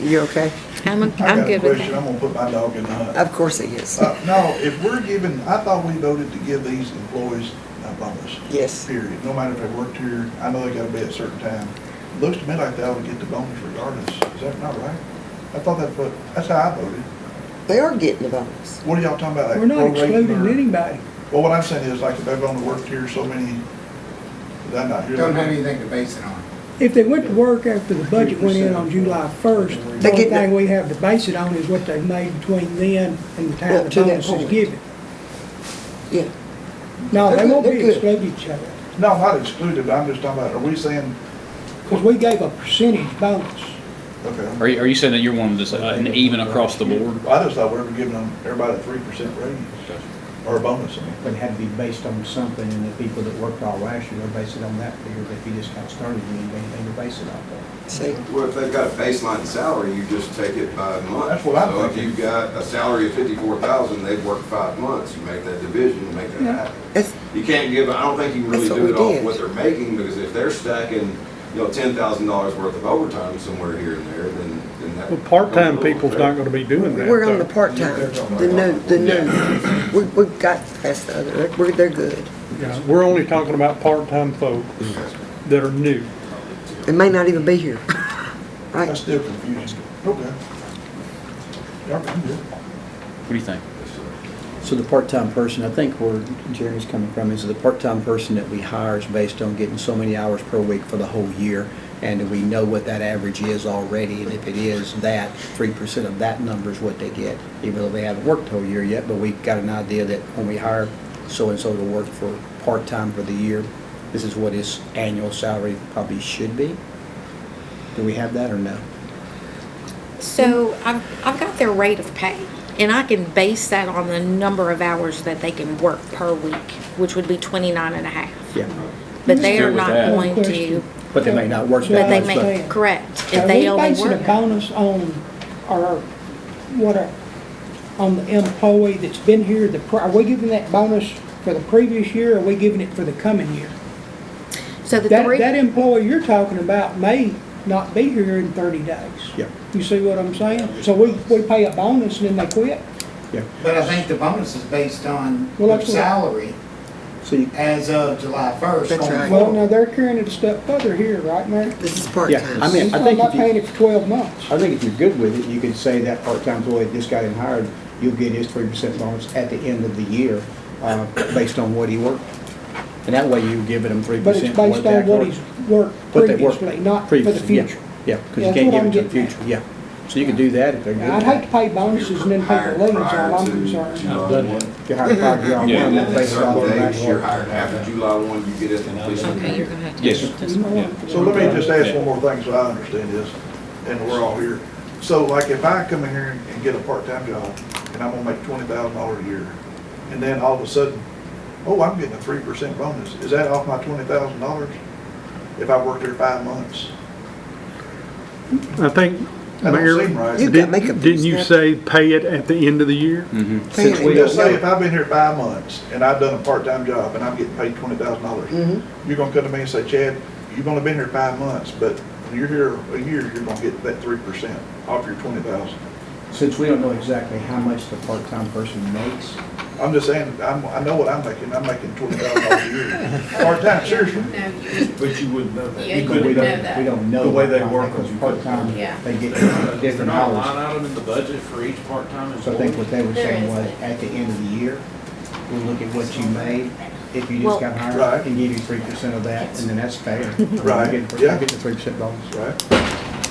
You okay? I'm I got a good with question, that. I'm gonna put my dog in the hunt. Of course he is. No, if we're giving, I thought we voted to give these employees a bonus. Yes. Period, no matter if they worked here, I know they gotta be at a certain time. Looks to me like they ought to get the bonus regardless, is that not right? I thought that's how I voted. They are getting the bonus. What are y'all talking about? like We're not prorating excluding or- anybody. Well, what I'm saying is like if they've only worked here so many, did I not hear that? Don't have anything to base it on. If they went to work after the budget went in on July 1st, the They only get thing we have to base it on is what they've made between then and the time Up the to that bonus is point. given. Yeah. No, they They're won't good, be they're good. excluded each other, No, I'm not excluded, but I'm just talking about, are we saying, because we gave a percentage bonus. okay. Are you saying that you're wanting this an even across the board? I just thought we were giving them, everybody a 3% raise, or a bonus, I mean. But it had to be based on something, and the people that worked all last year, they're based it on that figure. But if you just got started, you ain't got anything to base it off of. See, Well, if they've got a baseline salary, you just take it by month. That's what I'm So if thinking. you've got a salary of 54,000, they've worked 5 months, you make that division and make that happen. that's, You can't give, I don't think you can really That's what do it we off did. what they're making, because if they're stacking, $10,000 worth of overtime somewhere here and there, then that. Well, part-time becomes a little people's fair. not gonna be doing that. we're on the though. part-time, the new. We've got past the other, they're good. Yeah, we're only talking about part-time folks that are new. They may not even be here. That's Right? still confusing. Okay. Yeah, I'm good. What do you think? So the part-time person, I think where Jeremy's coming from is the part-time person that we hire is based on getting so many hours per week for the whole year. And do we know what that average is already? And if it is that, 3% of that number is what they get, even though they haven't worked the whole year yet. But we've got an idea that when we hire so-and-so to work for part-time for the year, this is what his annual salary probably should be. Do we have that or no? So I've got their rate of pay, and I can base that on the number of hours that they can work per week, which would be 29 and a half. Yeah. But they Still are with not that. going to, Question. But they may not work but that they much, but may, correct, if Are they we only basing a work. bonus on, or what, on the employee that's been here, are we giving that bonus for the previous year, or are we giving it for the coming year? So the That, three, that employee you're talking about may not be here in 30 days. Yeah. You see what I'm saying? So we pay a bonus and then they quit? But I think the bonus is based on Well, their that's what- salary so you, as of July 1st. That's going right. Well, forward. now, they're carrying it a step further here, right, Mary? This is yeah, part-time. I mean, He's I talking think about if you, paying it for 12 months. I think if you're good with it, you could say that part-time employee that just got in hired, you'll get his 3% bonus at the end of the year, based on what he worked. And that way you give them 3%. But it's based on what he's worked What they worked previously, not for the previously, yeah. future. Yeah, because you That's can't what give I'm it to the getting at. future, yeah. So you can do that if they're good. I'd hate to pay bonuses and then people leave, that's all I'm concerned. I've done it. If you hire 5 year on Yeah. one, that's based on Certain the days, you're hired after July 1, you get it completion. Okay, you're gonna have to. Yes. So let me just ask one more thing so I understand this, and we're all here. So like if I come in here and get a part-time job, and I'm gonna make $20,000 a year, and then all of a sudden, oh, I'm getting a 3% bonus, is that off my $20,000? If I work there 5 months? I think, That don't Mayor, seem right. You got makeup didn't you stuff. say pay it at the end of the year? Since we Just don't say know. if I've been here 5 months and I've done a part-time job and I'm getting paid $20,000, you're gonna come to me and say, Chad, you've only been here 5 months, but when you're here a year, you're gonna get that 3% off your 20,000. Since we don't know exactly how much the part-time person makes, I'm just saying, I know what I'm making $20,000 a year. Part-time, seriously. No, you, But you wouldn't know that. yeah, you we wouldn't know don't, that. we don't know. The way they part-time, work because them. part-time, Yeah. they get Is there different not a hours. line item in the budget for each part-time employee? So I think what they were There saying is. was, at the end of the year, we'll look at what you made, if you Well- just got hired, Right. and give you 3% of that, and then that's fair. Right, You get yeah. the 3% bonus. Right?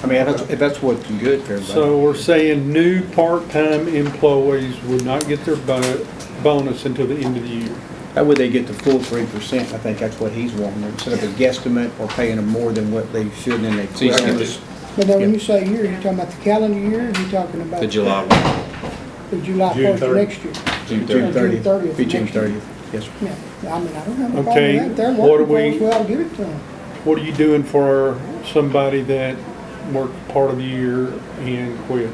I mean, if that's what's good for everybody. So we're saying new part-time employees would not get their bonus until the end of the year. That way they get the full 3%, I think that's what he's wanting, instead of a guesstimate or paying them more than what they should, and then they. So you quit. get this, But then when you say year, you're talking about the calendar year, or you talking about? the July The July June 1st of 30th. next year? June June 30th. 30th, be June next year. 30th, yes, sir. Yeah, I mean, I don't have a problem Okay, with that. They're what working do for we- us, we ought to give it to them. What are you doing for somebody that worked part of the year and quits?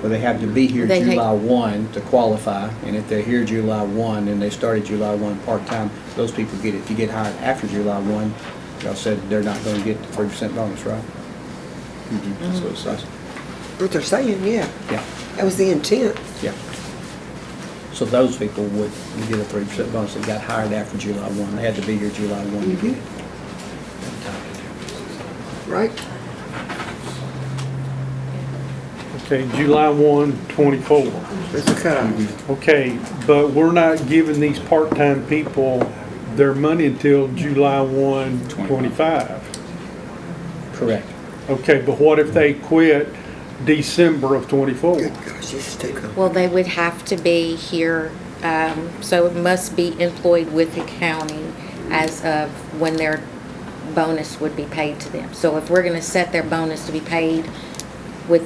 But they have to be here They take- July 1 to qualify, and if they're here July 1 and they started July 1 part-time, those people get it. If you get hired after July 1, y'all said they're not gonna get the 3% bonus, right? That's what it says. What they're saying, yeah. Yeah, That was the intent. yeah. So those people would get a 3% bonus that got hired after July 1. They had to be here July 1 to get it. Right? Okay, July 1, 24. That's the cutoff. Okay, but we're not giving these part-time people their money until July 1, 25. Correct. Okay, but what if they quit December of 24? Good gosh, this is too complicated. Well, they would have to be here, so it must be employed with the county as of when their bonus would be paid to them. So if we're gonna set their bonus to be paid with,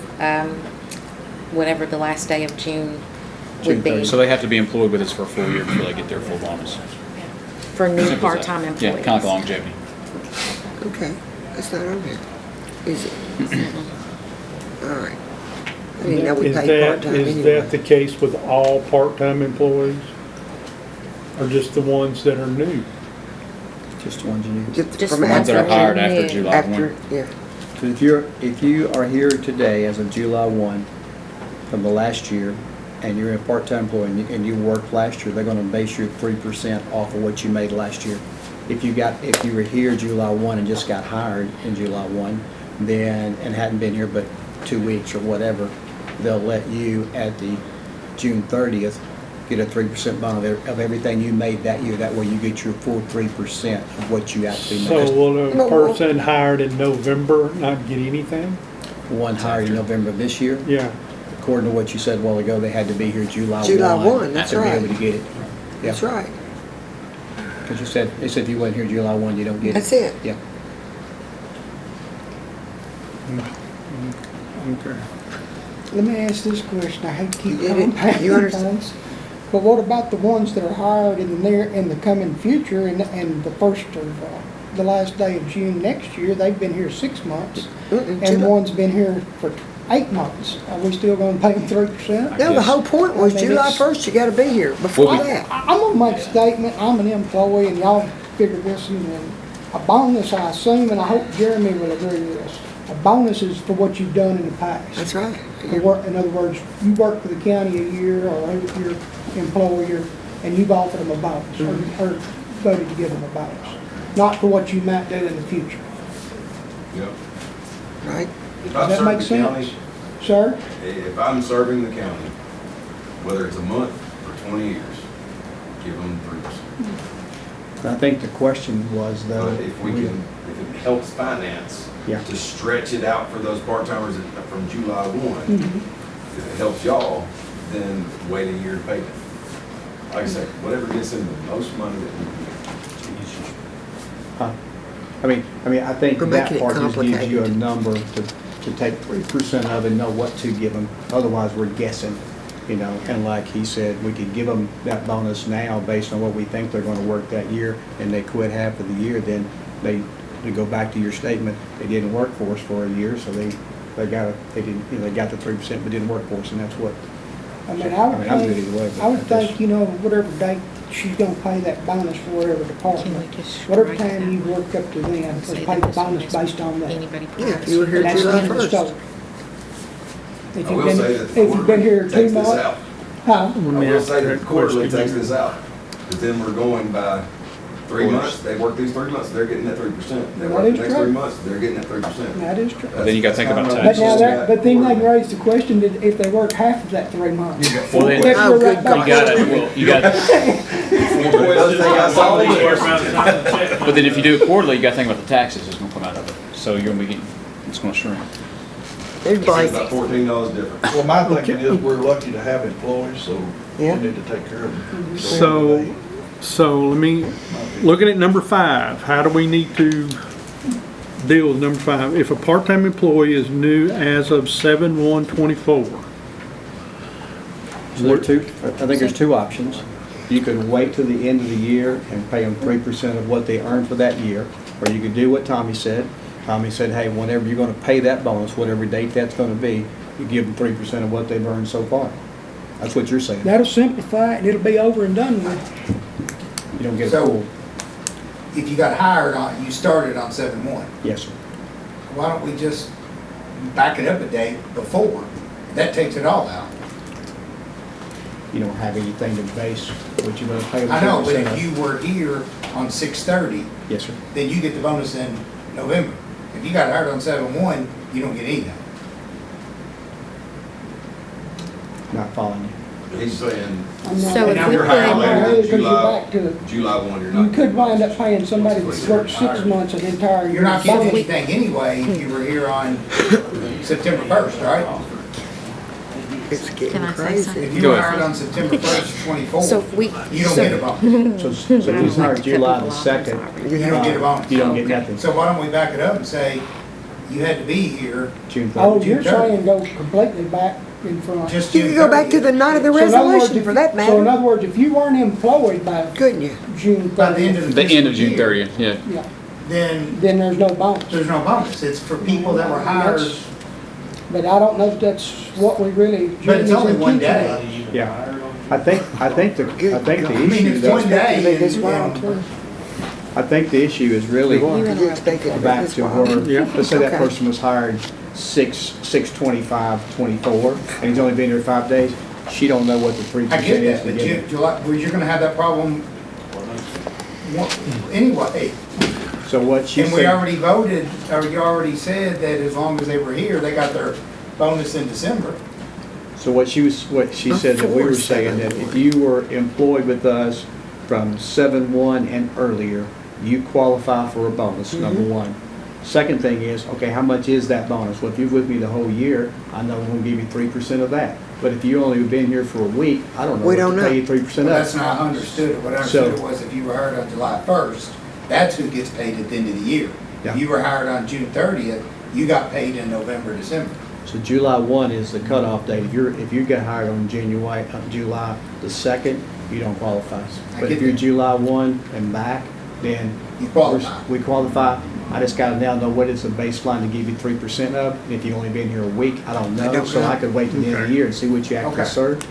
whatever the last day of June June would be 30th. So they have to be employed with us for a full year before they get their full bonus. for new Simple as that. part-time Yeah, employees. kind of longevity. Okay, that's not on here. Is it? All right. I didn't know we Is paid that, part-time is anyway. that the case with all part-time employees? Or just the ones that are new? Just ones you need. Just Just from the ones Ones that are after- hired after Yeah. July After, 1. yeah. So if you are here today as of July 1 from the last year, and you're a part-time employee and you worked last year, they're gonna base your 3% off of what you made last year. If you were here July 1 and just got hired in July 1, then, and hadn't been here but 2 weeks or whatever, they'll let you at the June 30th get a 3% bonus of everything you made that year. That way you get your full 3% of what you actually made. So will a person hired in November not get anything? One hired in November of this year. Yeah. According to what you said a while ago, they had to be here July 1. July 1, that's To be right. able to get it. Yeah. That's right. Because you said, they said if you weren't here July 1, you don't get it. That's it. Yeah. Okay. Let me ask this question, I hate to keep You get it? compounding You understand? things. But what about the ones that are hired in the coming future and the first of, the last day of June next year, they've been here 6 months, and July- one's been here for 8 months. Are we still gonna pay them 3%? No, the whole point was I mean, July it's- 1st, you gotta be here. Before Well, that. I'm gonna make a statement, I'm an employee, and y'all figure this in, and a bonus, I assume, and I hope Jeremy will agree with this, a bonus is for what you've done in the past. That's right. You work, in other words, you work for the county a year, or your employer, and you've offered them a bonus, or voted to give them a bonus, not for what you might do in the future. Yep. Right? If Does I'm that serving make the sense? county, Sir? if I'm serving the county, whether it's a month or 20 years, give them 3%. I think the question was though. But if we can, if it helps finance Yeah. to stretch it out for those part-timers from July 1, if it helps y'all, then wait a year to pay them. Like I say, whatever gets them the most money that we can. Huh? I mean, I think We're that making it part just gives you a complicated. number to take 3% of and know what to give them. Otherwise, we're guessing, you know, and like he said, we could give them that bonus now based on what we think they're gonna work that year, and they quit half of the year, then they go back to your statement, they didn't work for us for a year, so they got the 3% but didn't work for us, and that's what. I mean, I'm good either way, but I would just- think, you know, whatever date she's gonna pay that bonus for whatever department, whatever time you work up to then, let's pay the bonus based on that. Yeah, if you were here That's the July end of the 1st. story. If I you've will been, say that if the you've been here quarterly 2 takes this months. out. Huh? I will say that the quarterly takes this out, but then we're going by 3 months, they work these 3 months, they're getting that 3%. They That work the is next true. 3 months, they're getting that 3%. That is true. Then you gotta think about But taxes. now but then they can raise the question that if they work half of that 3 months. Well, then, That's Oh, where good right back you gotta, there. well, you got, But it does take out some of these but then if you do it quarterly, you gotta think about the taxes that's gonna come out of it. So you're gonna be getting, it's gonna shrink. There's It's Blake. about $14 difference. Well, my thinking is we're lucky to have employees, so we Yeah. need to take care of them. So let me, looking at number 5, how do we need to deal with number 5? If a part-time employee is new as of 7/1/24, So there are two, I think there's two options. You could wait till the end of the year and pay them 3% of what they earned for that year, or you could do what Tommy said. Tommy said, hey, whenever you're gonna pay that bonus, whatever date that's gonna be, you give them 3% of what they've earned so far. That's what you're saying. That'll simplify it and it'll be over and done with. You don't get a So- full, If you got hired on, you started on 7/1. yes, sir. Why don't we just back it up a day before? That takes it all out. You don't have anything to base what you're gonna pay them I know, but 3% of. if you were here on 6/30, Yes, sir. then you get the bonus in November. If you got hired on 7/1, you don't get anything. Not following you. He's saying, I'm not- So if if we you're put- hired later Because than you're July, back to, July 1, you're not. you could wind up paying somebody that's worked 6 months an entire year. You're not getting bonus. anything anyway if you were here on September 1st, right? It's getting Can I say crazy. something? If you Go were ahead. hired on September 1st, 24, So if we. you don't get a bonus. So if he's hired July the 2nd, You don't get a bonus. you don't get nothing. So why don't we back it up and say, you had to be here June Oh, 30th. you're saying go completely back in front. just You June can go back to 30th. the night of the So in other words, resolution if for you- that So in matter. other words, if you weren't employed by Couldn't you? June By the end of 30th, the The end of fiscal June year, 30th, yeah. yeah, then then there's no bonus. there's no bonus. It's for people that were hired, That's- But I don't know if that's what we really. but it's only one intention day. Yeah. I think the I mean, issue, it's though, one day. It's and, wild too. I think the issue is really You expect it to be back this to wild. where, let's say that Okay. person was hired 6/25/24, and he's only been here 5 days. She don't know what the 3% I get is that, to but give you, him. July, well, you're gonna have that problem anyway. So what she And we said, already voted, or you already said that as long as they were here, they got their bonus in December. so what she said that we were saying that if you were employed with us from 7/1 and earlier, you qualify for a bonus, number one. Second thing is, okay, how much is that bonus? Well, if you're with me the whole year, I know I'm gonna give you 3% of that. But if you only been here for a week, I don't know We what don't to know. pay you 3% Well, of. that's not how I understood it. What I So- understood it was if you were hired on July 1st, that's who gets paid at the end of the year. Yeah. If you were hired on June 30th, you got paid in November, December. So July 1 is the cutoff date. If you get hired on July the 2nd, you don't qualify. I But get if you're that. July 1 and back, then You qualify. we qualify. I just gotta now know what is the baseline to give you 3% of. And if you only been here a week, I don't know. I don't So know. I could wait till the end of the year and see what you actually Okay. served.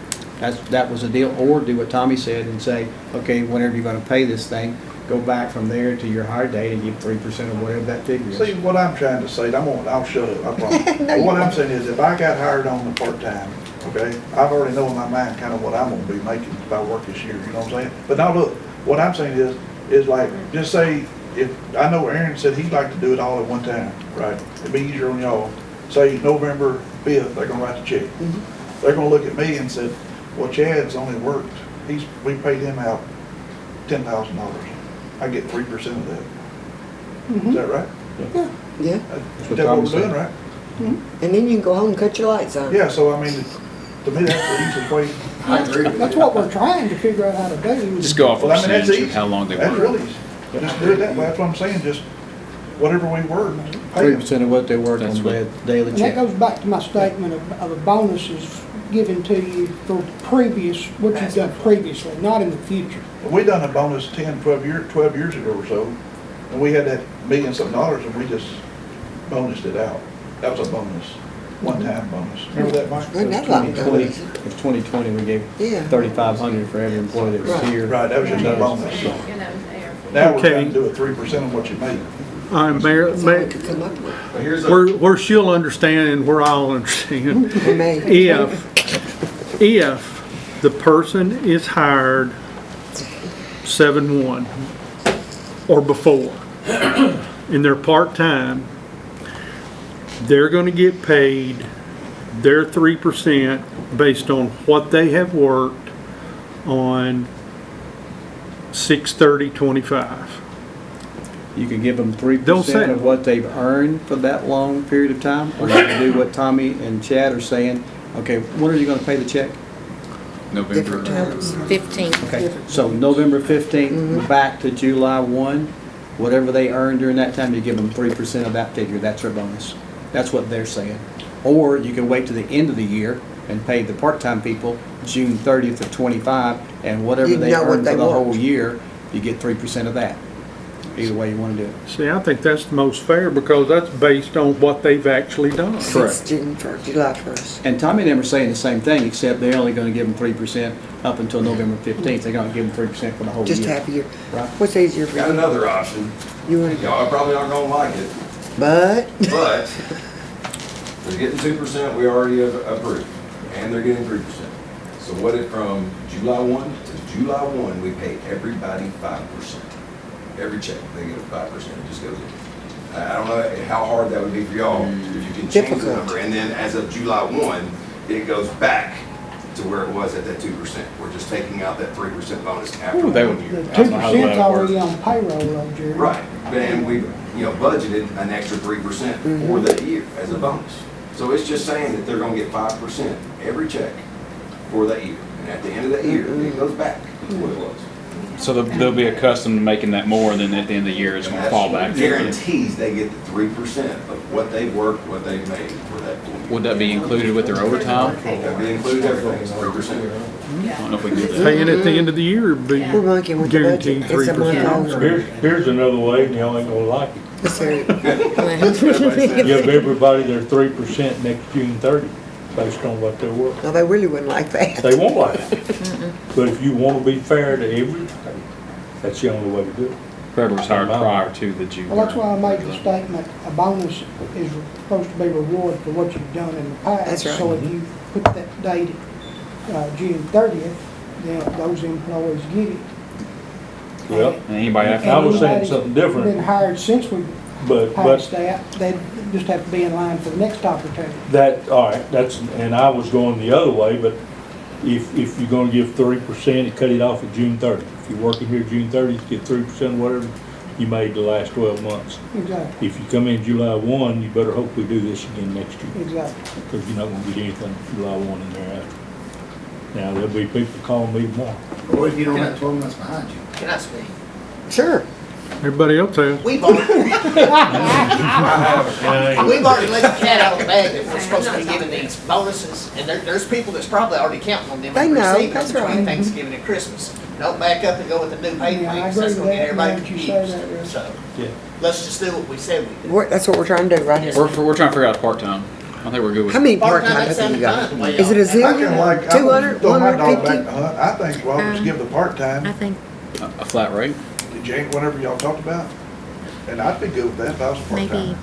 That was the deal. Or do what Tommy said and say, okay, whenever you're gonna pay this thing, go back from there to your hire date and give 3% of whatever that figure is. See, what I'm trying to say, I'll shut up, I promise. But what I'm saying is, if I got hired on the part-time, okay, I've already know in my mind kind of what I'm gonna be making if I work this year, you know what I'm saying? But now look, what I'm saying is like, just say, if, I know Aaron said he'd like to do it all at one time, right? It'd be easier on y'all. Say November 5th, they're gonna write the check. They're gonna look at me and said, well, Chad's only worked, we paid him out $10,000. I get 3% of that. Is that right? Yeah. That's what we're doing, right? And then you can go home and cut your lights on. Yeah, so I mean, to me, that's the easiest way. I agree with That's that. what we're trying to figure out how to do. Just go off Well, I mean, that's percentage of easy. how long they That's work. really easy. Just do it that way. That's what I'm saying, just whatever we work, pay them. 3% of what they work on That's the daily And that check. goes back to my statement of a bonus is given to you for previous, what you've done previously, not in the future. We done a bonus 10, 12 years ago or so, and we had that $1,000,000-something and we just bonused it out. That was a bonus, one-time bonus. Remember that, Mike? Wasn't that long ago? 2020, we gave Yeah. 3,500 for every employee that was Right. here. Right, that was just a bonus. And that was there. Now we're Okay. trying to do a 3% of what you make. All right, Mayor, That's all we could come up with. But here's where she'll understand and where I'll understand, Maybe. if the person is hired 7/1 or before, and they're part-time, they're gonna get paid their 3% based on what they have worked on 6/30/25. You can give them Don't say 3% it. of what they've earned for that long period of time, or you can do what Tommy and Chad are saying. Okay, when are you gonna pay the check? Different November. times. 15. Okay, so November 15th, back to July 1, whatever they earned during that time, you give them 3% of that figure, that's their bonus. That's what they're saying. Or you can wait to the end of the year and pay the part-time people June 30th of 25, and whatever You they know what earned they for the whole worked. year, you get 3% of that. Either way you wanna do it. See, I think that's the most fair because that's based on what they've actually done. Since June 1st, July 1st. And Tommy and them are saying the same thing, except they're only gonna give them 3% up until November 15th. They're gonna give them 3% for the whole year. Just half a year. Right. What's easier for Got you? another option. You want to, Y'all are probably not gonna like it, but, but they're getting 2% we already have approved, and they're getting 3%. So what if from July 1 to July 1, we pay everybody 5%? Every check, they get a 5%, it just goes in. I don't know how hard that would be for y'all, if you can change the Difficult. number. And then as of July 1, it goes back to where it was at that 2%. We're just taking out that 3% bonus after Ooh, that 1 would- year. The I don't know how 2%'s that already works. on payroll though, Jerry. Right, and we, budgeted an extra 3% for that year as a bonus. So it's just saying that they're gonna get 5% every check for that year. And at the end of that year, it goes back to what it was. So they'll be accustomed to making that more, and then at the end of the year, it's gonna fall back. Guarantees they get the 3% of what they worked, what they made for that full year. Would that be included with their overtime? That'd be included everything, it's 3%. I don't know if we can do that. Paying at the end of the year would be we're monkeying with the budget. guaranteed It's a 3%. month over. Here's another way, and y'all ain't gonna like it. Yes, sir. Give everybody their 3% next June 30, based on what they're worth. No, they really wouldn't like that. They won't like it. But if you wanna be fair to everybody, that's the only way to do it. Whoever was hired prior to the June. Well, that's why I made the statement, a bonus is supposed to be rewarded for what you've done in the past. That's right. So if you put that date, June 30th, then those employees get it. Yep. And anybody after. I was saying Anybody's something Been different, hired since we but passed that, they just have to be in line for the next opportunity. that, all right, that's, and I was going the other way, but if you're gonna give 3%, you cut it off at June 30. If you're working here June 30, you get 3% of whatever you made the last 12 months. Exactly, If you come in July 1, you better hope we do this again next year, exactly. because you're not gonna get anything July 1 and thereafter. Now, there'll be people calling me tomorrow. What if you don't have 12 months behind you? Can I speak? Sure. Everybody else has. We've already, we've already let the cat out of the bag that we're supposed to be giving these bonuses, and there's people that's probably already counting on them They and know, receiving that's them between right. Thanksgiving and Christmas. Don't back up and go with the new pay Yeah, I plans, agree that's with gonna get that, everybody now that you say that, confused. Rick. So, Yeah. let's just do what we said we do. That's what we're trying to do right here. We're trying to figure out part-time. I think we're good with. How many Part-time, part-time that people you got? sounded fun, way Is it a off. I kinda zillion? like, I 200, would throw my dog back 150? to hunt. I think, well, just give the I part-time, think, A flat rate? whatever y'all talked about. And I'd be good with that if I was a maybe, part-time.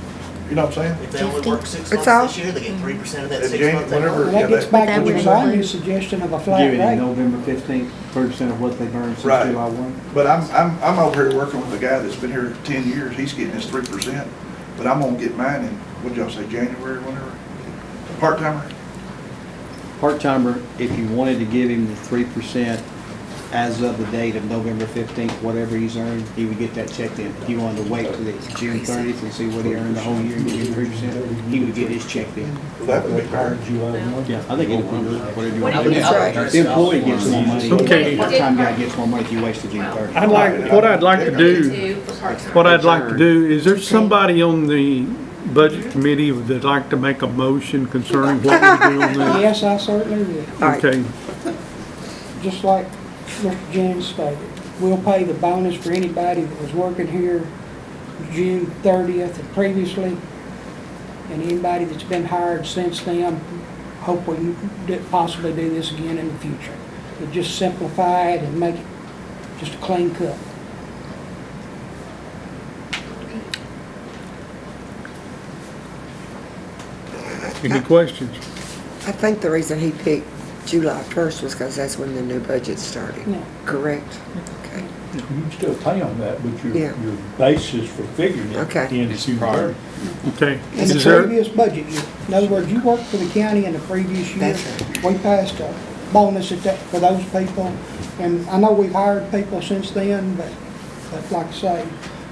You know what I'm saying? If they only work 6 It's months all- this year, they get 3% of that And 6 Jane, months they whatever- work. Well, that gets back That to would your include- Randy's suggestion of a flat Give it in rate. November 15th, 3% of what they've earned since Right. July 1. But I'm over here working with a guy that's been here 10 years, he's getting his 3%, but I'm gonna get mine in, what'd y'all say, January, whenever? Part-timer? Part-timer, if you wanted to give him the 3% as of the date of November 15th, whatever he's earned, he would get that checked in. If he wanted to wait till the June 30th and see what he earned the whole year and give him 3%, he would get his checked in. That would be fair. Yeah, I think it'd be whatever you want. That's right. The employee gets more money. Okay. The part-time guy gets more money if you wait till June 30th. What I'd like to do, is there somebody on the budget committee that'd like to make a motion concerning what we do on this? Yes, I certainly will. Okay, Just like Mr. Jennings stated, we'll pay the bonus for anybody that was working here June 30th and previously, and anybody that's been hired since then. Hope we can possibly do this again in the future. But just simplify it and make it just a clean cut. any questions? I think the reason he picked July 1st was because that's when the new budget started. Yeah. Correct? Okay. You can still pay on that, but Yeah. your basis for figuring it Okay. ends June 30th. Okay. In the Is there, previous budget year. In other words, you worked for the county in the previous year. That's We passed a bonus at that, for those people. And I know we've hired people since then, but like I say,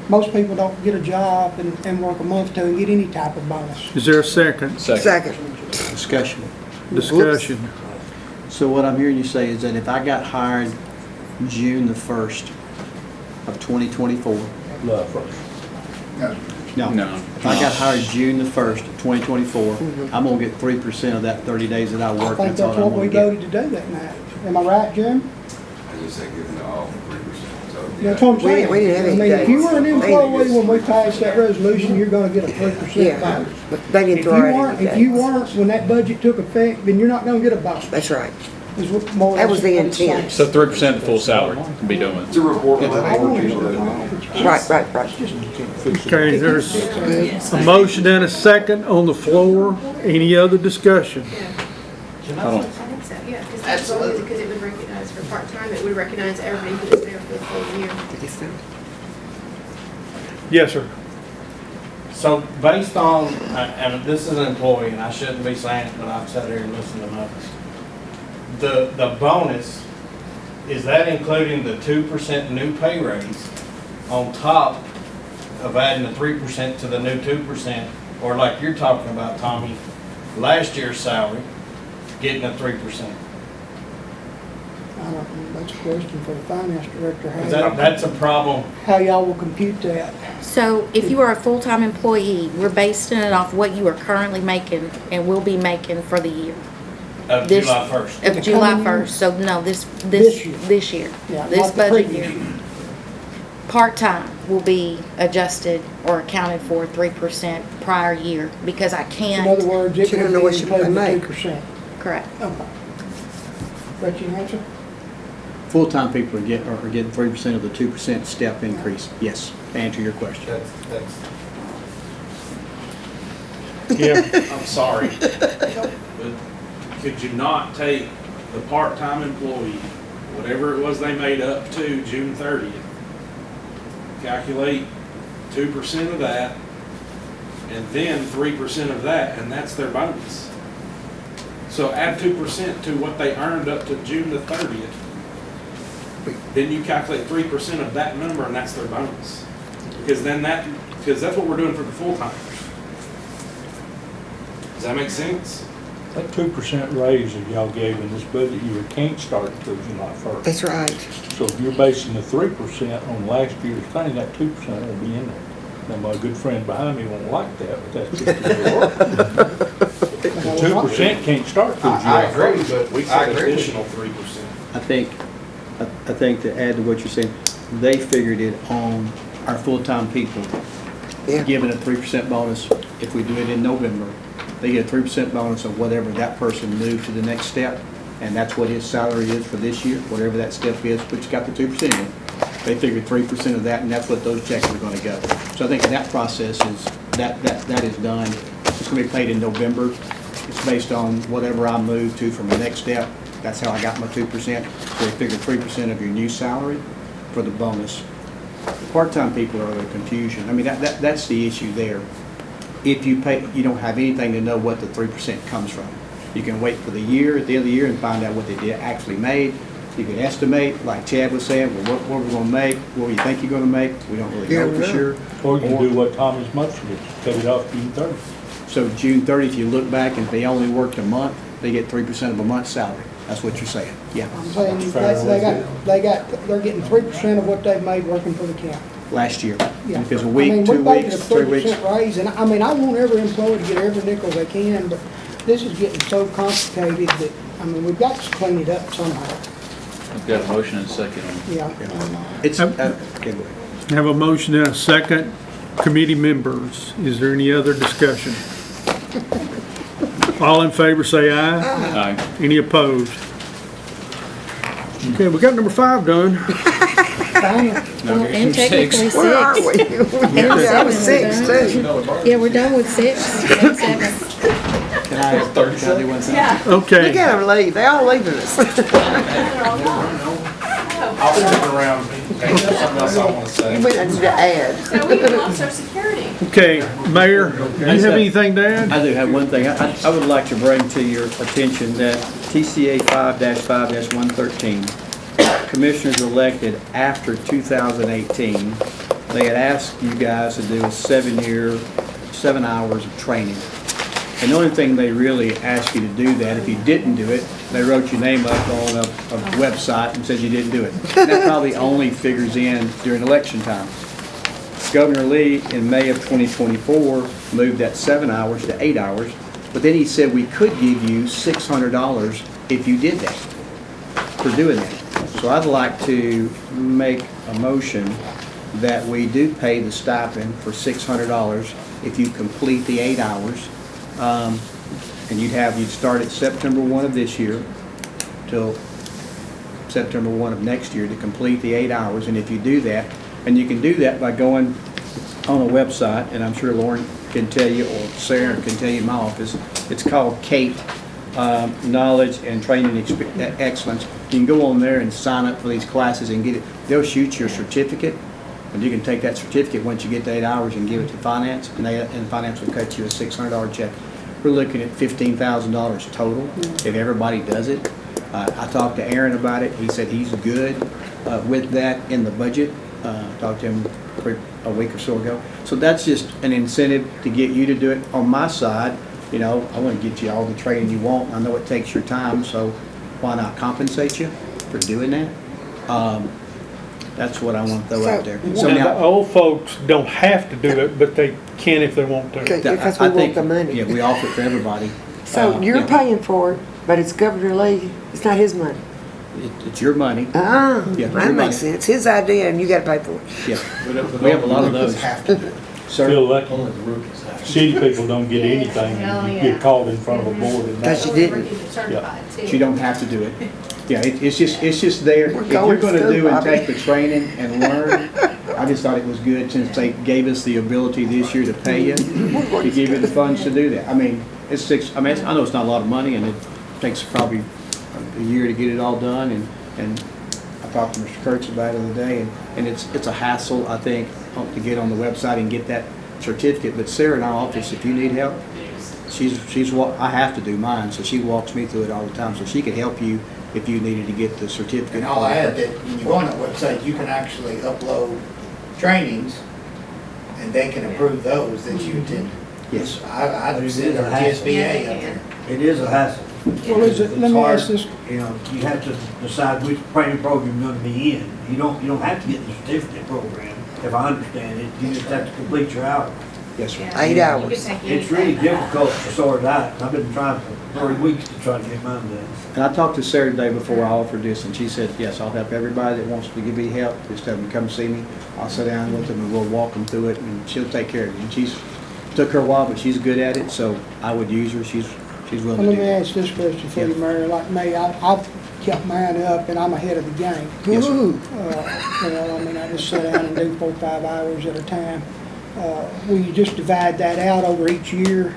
most people don't get a job and work a month or two and get any type of bonus. is there a second Second. Discussion. discussion? So what I'm hearing you say is that if I got hired June the 1st of 2024, Love first. no. No. If I got hired June the 1st of 2024, I'm gonna get 3% of that 30 days that I I work. think That's all that's I'm what gonna we get. voted to do that night. Am I right, Jim? I just say giving it all 3%. So, That's what I'm We- saying. we didn't have any I mean, if you days. were an employee when we passed that resolution, you're gonna get a 3% Yeah, bonus. but they didn't If throw you out weren't, any if you dates. weren't, when that budget took effect, then you're not gonna get a bonus. That's right. Is what more or That less was the what it's saying. intent. So 3% of the full salary can be doing. it's a report on I that don't for people know. that. Right. Okay, there's a motion and a second on the floor. Any other discussion? I think so, yeah, because it would recognize for part-time, it would recognize everybody who was there for the full year. Yes, sir. So based on, and this is an employee, and I shouldn't be saying it, but I've sat here and listened to others. The bonus, is that including the 2% new pay raise on top of adding the 3% to the new 2%? Or like you're talking about, Tommy, last year's salary, getting a 3%? I don't know, that's a question for the finance director. Is that's a problem? How y'all will compute that. So if you are a full-time employee, we're basing it off what you are currently making and will be making for the year. Of This- July 1st? Of July 1st, so no, This year. this year, Yeah, this not the budget previous year. year. Part-time will be adjusted or accounted for 3% prior year because I In other can't, words, it You don't would know be what you including make. 2%. correct. Okay. Got your answer? Full-time people are getting 3% of the 2% step increase. Yes, to answer your question. Yeah. I'm sorry, but could you not take the part-time employee, whatever it was they made up to June 30th, calculate 2% of that, and then 3% of that, and that's their bonus? So add 2% to what they earned up to June the 30th. Then you calculate 3% of that number, and that's their bonus. Because that's what we're doing for the full-timers. Does that make sense? That 2% raise that y'all gave in this budget year can't start until July 1st. That's right. So if you're basing the 3% on last year's thing, that 2% will be in there. Now, my good friend behind me won't like that, but that's just the way it works. The 2% can't start till July 1st. But we said additional 3%. I think to add to what you're saying, they figured it on our full-time people, giving a 3% bonus. If we do it in November, they get a 3% bonus of whatever that person moved to the next step, and that's what his salary is for this year, whatever that step is, which got the 2% in. They figured 3% of that, and that's what those checks are gonna go. So I think that process is, that is done. It's gonna be paid in November. It's based on whatever I moved to from the next step. That's how I got my 2%. So they figured 3% of your new salary for the bonus. The part-time people are the confusion. I mean, that's the issue there. If you pay, you don't have anything to know what the 3% comes from. You can wait for the year, at the end of the year, and find out what they did actually made, You can estimate, like Chad was saying, well, what we're gonna make, what you think you're gonna make, we don't really know for sure. Or you can do what Thomas Munson did, cut it off June 30th. So June 30th, if you look back, and if they only worked a month, they get 3% of a month's salary. That's what you're saying, yeah. I'm saying they're getting 3% of what they've made working for the county. Last year. Yeah. If it's a I week, mean, 2 we paid weeks, a 3 weeks. 3% raise, and I mean, I want every employee to get every nickel they can, but this is getting so complicated that, I mean, we've got to clean it up somehow. I've got a motion and a second on it. Yeah. It's, Have a motion and a second. Committee members, is there any other discussion? All in favor say aye. Aye. Any opposed? Okay, we got number 5 done. Well, and technically 6. Where are we? And That was 6 7 too. Yeah, we're done with 6 and 7. Can I do one second? Yeah. Okay. Look at them leave, they all leaving us. I'll stick around, something else I want to say. We need to add. So we lost our security. Okay, Mayor, do you have anything to add? I do have one thing. I would like to bring to your attention that TCA 5-5-113, commissioners elected after 2018, they had asked you guys to do a 7 hours of training. And the only thing they really asked you to do that, if you didn't do it, they wrote your name up on a website and said you didn't do it. That probably only figures in during election time. Governor Lee, in May of 2024, moved that 7 hours to 8 hours, but then he said we could give you $600 if you did that, for doing that. So I'd like to make a motion that we do pay the stipend for $600 if you complete the 8 hours. And you'd start at September 1 of this year till September 1 of next year to complete the 8 hours. And if you do that, and you can do that by going on a website, and I'm sure Lauren can tell you, or Sarah can tell you in my office, it's called CATE, Knowledge and Training Excellence. You can go on there and sign up for these classes and get it. They'll shoot your certificate, and you can take that certificate once you get the 8 hours and give it to finance, and finance will cut you a $600 check. We're looking at $15,000 total if everybody does it. I talked to Aaron about it. He said he's good with that in the budget. Talked to him a week or so ago. So that's just an incentive to get you to do it. On my side, I want to get you all the training you want. I know it takes your time, so why not compensate you for doing that? That's what I want to throw out there. So Now, now, the old folks don't have to do it, but they can if they want to. Because we I want think, the money. yeah, we offer it for everybody. So you're Yeah. paying for it, but it's Governor Lee, it's not his money. It's your money. Ah, Yeah, that your makes money. sense. His idea and you gotta pay for it. Yeah, we have a lot of those. Sir? Feel lucky. City people don't get anything, you get called in front of a board and Because that. you didn't. You don't have to do it. Yeah, it's just there. If you're going to gonna school, do and Bobby. take the training and learn, I just thought it was good since they gave us the ability this year to pay you, to give you the funds to do that. I mean, I know it's not a lot of money and it takes probably a year to get it all done and I talked to Mr. Kurtz about it the other day and it's a hassle, I think, to get on the website and get that certificate. But Sarah in our office, if you need help, I have to do mine, so she walks me through it all the time, so she could help you if you needed to get the certificate. And I'll add that when you go on that website, you can actually upload trainings, and they can approve those that you attended. Yes. I've seen our GSBA up there. It is a hassle. Well, let me hard, ask this, You have to decide which training program you're gonna be in. You don't have to get the certificate program, if I understand it. You just have to complete your hours. Yes, sir. 8 hours. It's really difficult to sort out. I've been trying for 3 weeks to try to get mine done. And I talked to Sarah today before I offered this, and she said, yes, I'll help everybody that wants to give me help. Just have them come see me. I'll sit down with them and we'll walk them through it, and she'll take care of you. And took her a while, but she's good at it, so I would use her. She's willing well, to let do me that. ask this question for you, Yeah. Mayor. Like me, I've kept mine up and I'm ahead of the game. Yes, sir. I just sit down and do 4 or 5 hours at a time. Will you just divide that out over each year?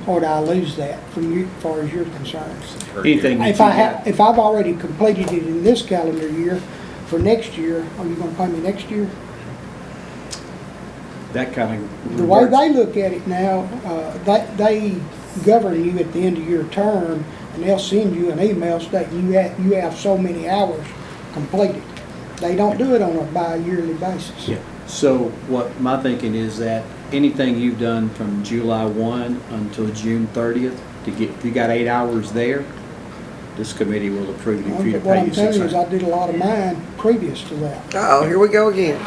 Or do I lose that from you, as far as you're concerned? Anything that If I've already completed it in this calendar year, for next year, are you gonna pay me next year? that kind of. The way they look at it now, they govern you at the end of your term, and and they'll send you an email stating you have so many hours completed. They don't do it on a bi-yearly basis. Yeah. So what my thinking is that anything you've done from July 1 until June 30th, if you got 8 hours there, this committee will approve it for you to But what pay I'm you telling you is 600. I did a lot of mine previous to that. Oh, here we go again.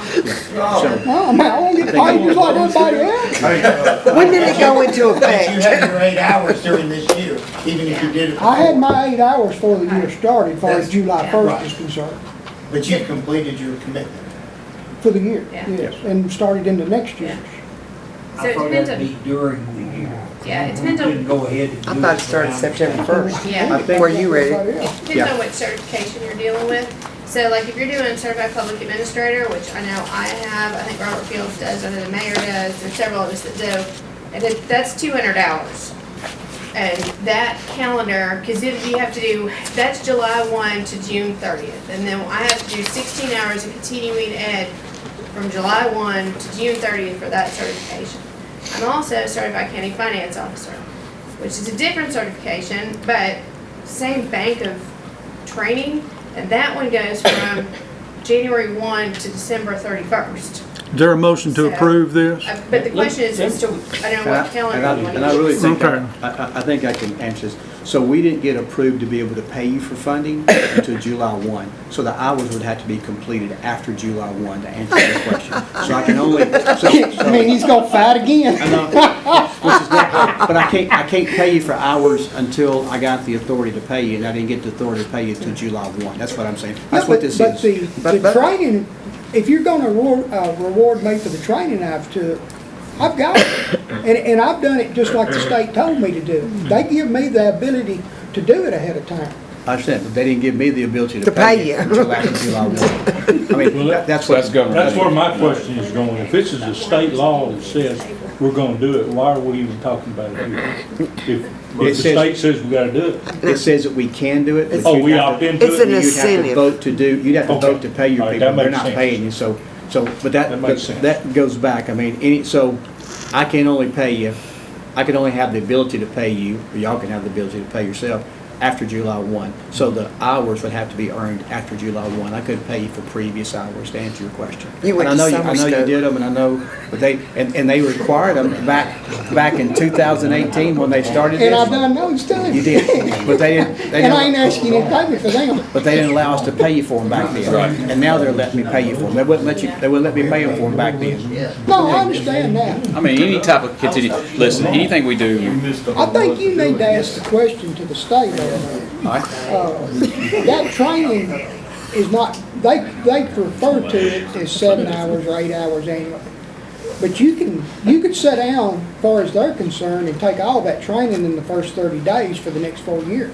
No, I won't get paid just like everybody else. When did it go into But you effect? had your 8 hours during this year, even if you did it. I had before. my 8 hours before the year started, as far as July 1st Right. is concerned, But you've completed your commitment. for the year, Yeah. yes, and started into next year. So it depends on, during the year. yeah, it depends on, Go ahead and I do thought it started September 1st. yeah. Were you ready? It depends on which certification you're dealing with. So like if you're doing certified public administrator, which I know I have, I think Robert Fields does, I know the mayor does, there's several of us that do, and that's 200 hours. And that calendar, because you have to do, that's July 1 to June 30th. And then I have to do 16 hours of continuing ed from July 1 to June 30th for that certification. I'm also a certified county finance officer, which is a different certification, but same bank of training. And that one goes from January 1 to December 31st. Is there a motion to approve this? But the question is as to, I don't know what calendar you want to And I really use. think, Okay. I think I can answer this. So we didn't get approved to be able to pay you for funding until July 1. So the hours would have to be completed after July 1 to answer your question. So I can only, I mean, he's gonna fight again. I know, which is not, but I can't pay you for hours until I got the authority to pay you, and I didn't get the authority to pay you until July 1. That's what I'm saying. That's what this But is. the training, if you're gonna reward me for the training I've took, I've got it. And I've done it just like the state told me to do. They give me the ability to do it ahead of time. I understand, but they didn't give me the ability To to pay pay you you. until after July 1. I mean, that's what. That's government. That's where my question is going. If this is a state law that says we're gonna do it, why are we even talking about it here? If the state says we gotta do it. It says that we can do it. but Oh, you'd we have opt to- into It's it? an You'd have to incentive. vote to do, you'd have to Okay. vote to pay your All right, people, that they're makes not sense. paying you, so, but That makes sense. that goes back, I mean, so I can only pay you, I can only have the ability to pay you, or y'all can have the ability to pay yourself after July 1. So the hours would have to be earned after July 1. I couldn't pay you for previous hours, to answer your question. You went And to I know summer I know you school. did them, and I know, but they required them back in 2018 when they started this. And I've done those too. You did, but they didn't. And I ain't asking you to pay me for them. But they didn't allow us to pay you for them back then. Right. And now they're letting me pay you for them. They wouldn't let me pay them for them back then. No, I understand that. I mean, any type of listen, anything we do, I think you need to ask the question to the state on that. That training is not, they refer to it as 7 hours or 8 hours annually. But you can sit down, as far as they're concerned, and take all that training in the first 30 days for the next 4 years.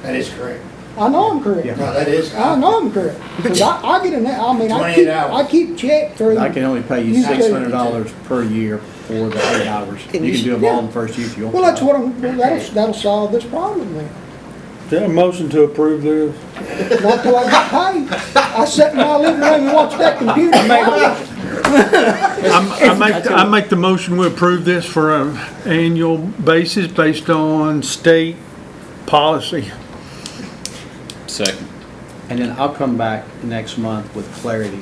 That is correct. I know I'm correct. No, that is. I know I'm correct. 'Cause I get I mean, 28 hours. I keep check for I can only pay you You too. $600 per year for the 8 hours. You can do them all in the first year if you want. Well, that's what that'll solve this problem then. Is there a motion to approve this? Not till I get paid. I sit in my living room and watch that computer. I make the motion we approve this for an annual basis based on state policy. second. And then I'll come back next month with clarity.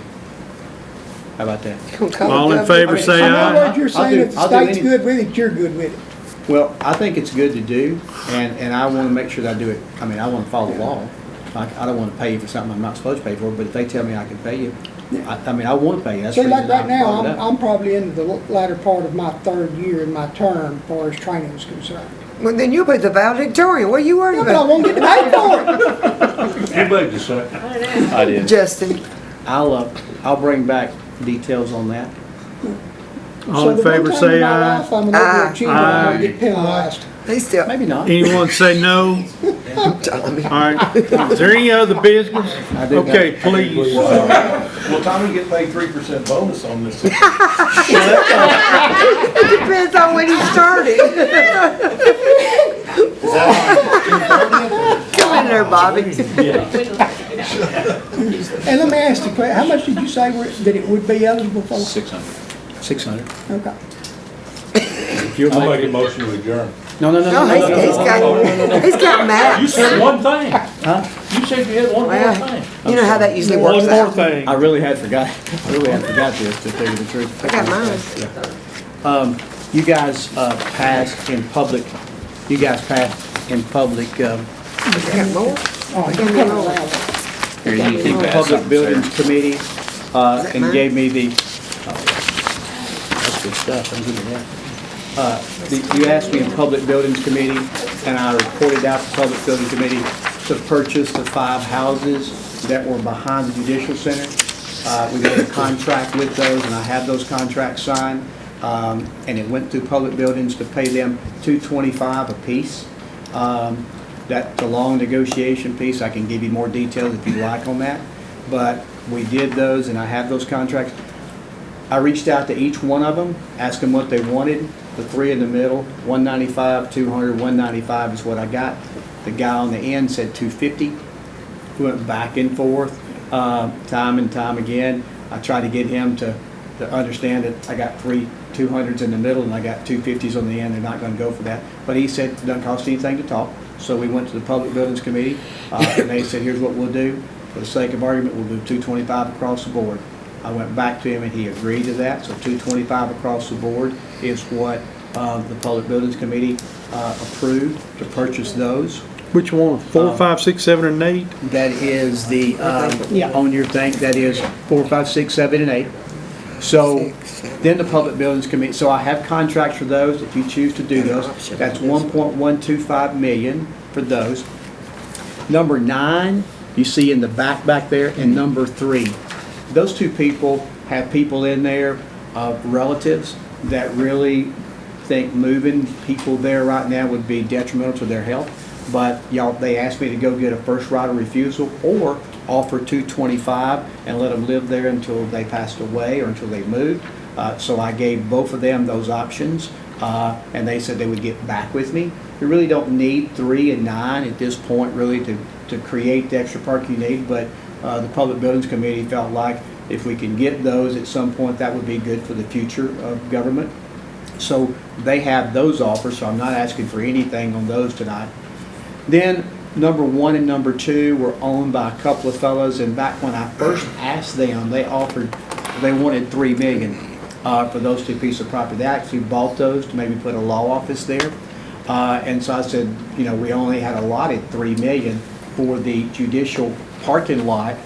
How about that? All in favor, say In other aye. words, you're saying if the I'll do state's any- good with it, you're good with it. Well, I think it's good to do, and I want to make sure that I do it. I mean, I want to follow the law. I don't want to pay you for something I'm not supposed to pay for, but if they tell me I can pay you, I mean, I want to pay you. That's the See, reason like right I now, brought it up. I'm probably in the latter part of my 3rd year in my term as far as training is concerned. Well, then you'll be the valedictorian. What are you worried Yeah, but I about? won't get paid for it. Who made the second? I did. Justin, I'll bring back details on that. All So in the one favor, time say in my aye. life, I'm an overachiever, I'm gonna get penalized. he still. Maybe not. Anyone say no? All right. Is there any other business? Okay, please. Will Tommy get paid 3% bonus on this? It depends on when he started. Come in there, Bobby. And let me ask you, how much did you say that it would be eligible for? 600. 600. Okay. If you'll I'll make make a motion to adjourn. No, no, no, no, No, no, no, no, he's no, no, no, no, no. got maps. You said one thing. Huh? You said you had one more Well, thing. you know how that usually One works more out. thing. I really had forgot this, to tell you the truth. I got mine. You guys passed in public, You got more? Oh, I you got can't more. allow it. Here, you can pass Public something, Buildings Sarah. Committee, that and mine? gave me the, that's good stuff, I'm giving you that. You asked me in Public Buildings Committee, and I reported out to Public Building Committee to purchase the 5 houses that were behind the Judicial Center. We got a contract with those, and I have those contracts signed. And it went through Public Buildings to pay them $225 apiece. That's a long negotiation piece. I can give you more details if you like on that. But we did those, and I have those contracts. I reached out to each one of them, asked them what they wanted. The 3 in the middle, 195, 200, 195 is what I got. The guy on the end said 250. We went back and forth, time and time again. I tried to get him to understand that I got 3 200s in the middle and I got 250s on the end. They're not going to go for that. But he said it doesn't cost anything to talk. So we went to the Public Buildings Committee, and they said, here's what we'll do. For the sake of argument, we'll do 225 across the board. I went back to him and he agreed to that. So 225 across the board is what the Public Buildings Committee approved to purchase those. Which one? 4, 5, 6, 7, and 8? That is the, on your thing, that is 4, 5, 6, 7, and 8. So then the Public Buildings Committee, so I have contracts for those, if you choose to do those. That's 1.125 million for those. Number 9, you see in the back there, and number 3. Those 2 people have people in there, relatives, that really think moving people there right now would be detrimental to their health. But they asked me to go get a first right of refusal or offer 225 and let them live there until they passed away or until they moved. So I gave both of them those options, and they said they would get back with me. You really don't need 3 and 9 at this point really to create the extra park you need, but the Public Buildings Committee felt like if we can get those at some point, that would be good for the future of government. So they have those offers, so I'm not asking for anything on those tonight. Then number 1 and number 2 were owned by a couple of fellows, and back when I first asked them, they wanted $3 million for those 2 pieces of property. They actually bought those to maybe put a law office there. And so I said, we only had allotted $3 million for the judicial parking lot,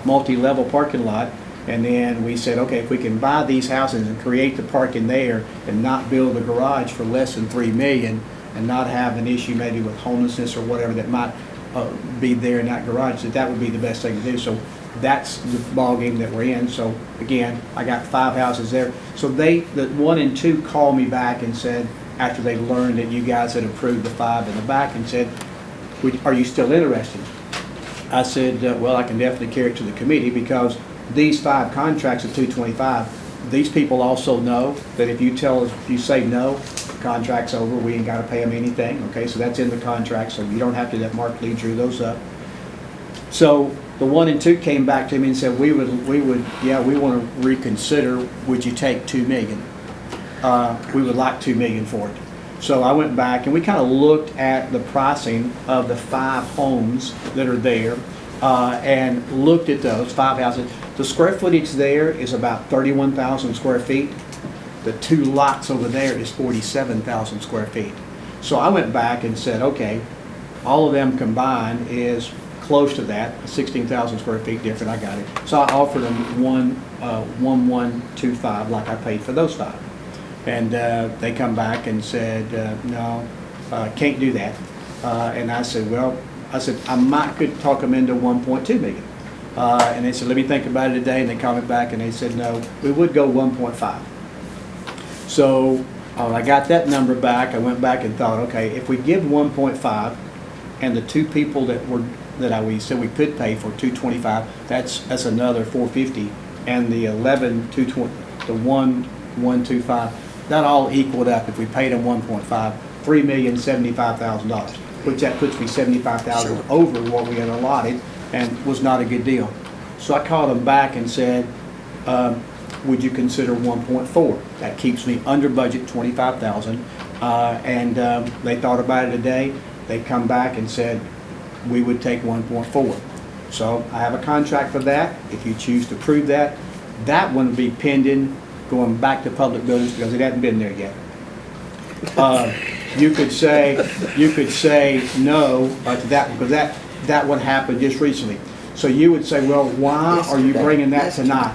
multi-level parking lot. And then we said, okay, if we can buy these houses and create the parking there and not build a garage for less than $3 million, and not have an issue maybe with homelessness or whatever that might be there in that garage, that would be the best thing to do. So that's the ballgame that we're in. So again, I got 5 houses there. So the 1 and 2 called me back and said, after they learned that you guys had approved the 5 in the back, and said, are you still interested? I said, well, I can definitely carry it to the committee, because these 5 contracts at 225, these people also know that if you say no, contract's over, we ain't got to pay them anything. Okay, so that's in the contract, so you don't have to. That Mark Lee drew those up. So the 1 and 2 came back to me and said, we would, yeah, we want to reconsider. Would you take $2 million? We would like $2 million for it. So I went back and we kind of looked at the pricing of the 5 homes that are there, and looked at those 5 houses. The square footage there is about 31,000 square feet. The 2 lots over there is 47,000 square feet. So I went back and said, okay, all of them combined is close to that, 16,000 square feet different. I got it. So I offered them 1,125 like I paid for those 5. And they come back and said, no, can't do that. And I said, well, I might could talk them into 1.2 million. And they said, let me think about it today. And they called me back and they said, no, we would go 1.5. So I got that number back. I went back and thought, okay, if we give 1.5 and the 2 people that we said we could pay for 225, that's another 450, and the 11 220, the 125, that all equaled up. If we paid them 1.5, $3,075,000, which that puts me 75,000 over what we had allotted, and was not a good deal. So I called them back and said, would you consider 1.4? That keeps me under budget 25,000. And they thought about it today. They come back and said, we would take 1.4. So I have a contract for that. If you choose to approve that, that one would be pending going back to public buildings because it hasn't been there yet. You could say no to that because that one happened just recently. So you would say, well, why are you bringing that tonight?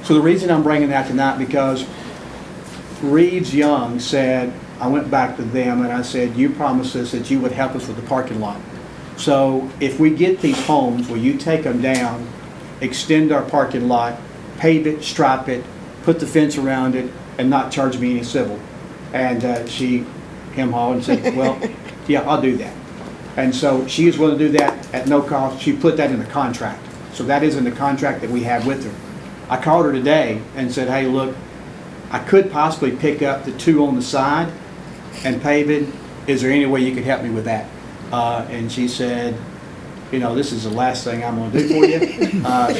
So the reason I'm bringing that tonight because Reeves Young said, I went back to them and I said, you promised us that you would help us with the parking lot. So if we get these homes, will you take them down, extend our parking lot, pave it, stripe it, put the fence around it, and not charge me any civil? And she hemhawed and said, well, yeah, I'll do that. And so she is willing to do that at no cost. She put that in the contract. So that is in the contract that we have with her. I called her today and said, hey, look, I could possibly pick up the 2 on the side and pave it. Is there any way you could help me with that? And she said, you know, this is the last thing I'm going to do for you.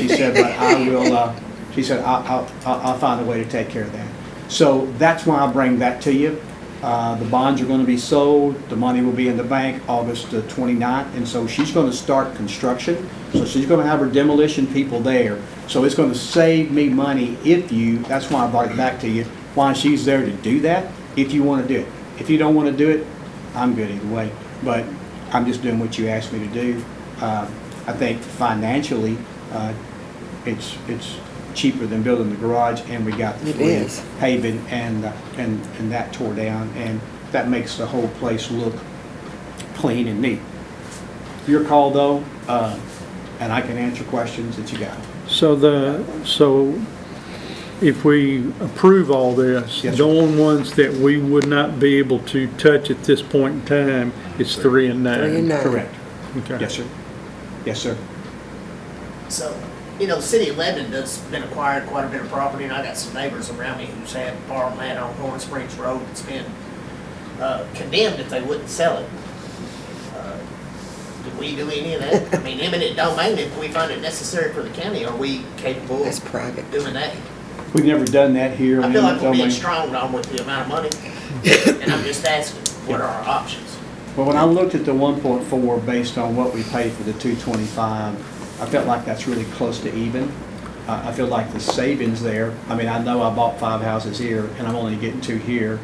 She said, but I will, she said, I'll find a way to take care of that. So that's why I bring that to you. The bonds are going to be sold. The money will be in the bank August 29th. And so she's going to start construction. So she's going to have her demolition people there. So it's going to save me money that's why I brought it back to you, why she's there to do that, if you want to do it. If you don't want to do it, I'm good either way. But I'm just doing what you asked me to do. I think financially, it's cheaper than building the garage, and we got the free paving and that tore down, and that makes the whole place look clean and neat. Your call though, and I can answer questions that you got. So if we approve all this, Yes, the only ones that we would not be able to touch at this point in time is 3 and 9. 3 and 9. Correct. Okay. Yes, sir. Yes, sir. So, you know, the city of Lebanon has been acquired quite a bit of property, and I got some neighbors around me who's had farmland on Horn Springs Road that's been condemned if they wouldn't sell it. Do we do any of that? I mean, eminent domain, if we find it necessary for the county, are we capable That's of private. doing that? We've never done that here. I feel like we're being Domain. strong on with the amount of money, and I'm just asking, what are our options? Well, when I looked at the 1.4 based on what we paid for the 225, I felt like that's really close to even. I feel like the savings there, I mean, I know I bought 5 houses here and I'm only getting 2 here.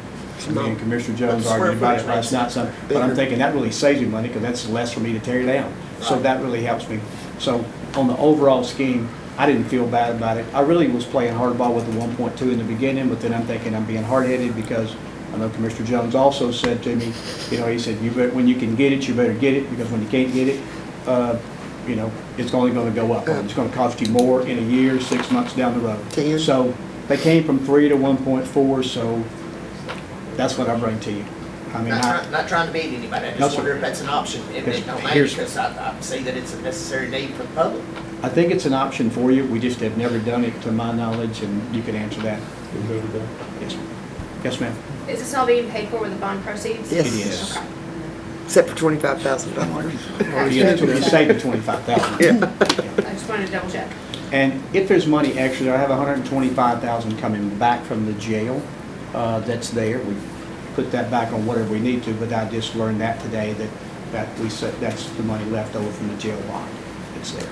Me and Commissioner Jones argued about it last night, but I'm thinking that really saves me money because that's less for me to tear down. So that really helps me. So on the overall scheme, I didn't feel bad about it. I really was playing hardball with the 1.2 in the beginning, but then I'm thinking I'm being hard-headed because I know Commissioner Jones also said to me, you know, he said, when you can get it, you better get it, because when you can't get it, you know, it's only going to go up. It's going to cost you more in a year, 6 months down the road. So they came from 3 to 1.4, so that's what I bring to you. I mean, Not trying to beat anybody, I No, just sir. wonder if that's an option, if it don't matter, Here's- because I see that it's a necessary need for the public. I think it's an option for you. We just have never done it to my knowledge, and you can answer that. Yes, yes, ma'am. Is this all being paid for with the bond proceeds? Yes. It is. Okay. Except for $25,000. You saved the 25,000. Yeah. I just wanted to double check. And if there's money extra, I have 125,000 coming back from the jail that's there. We put that back on whatever we need to, but I just learned that today, that we said that's the money left over from the jail bond. It's there,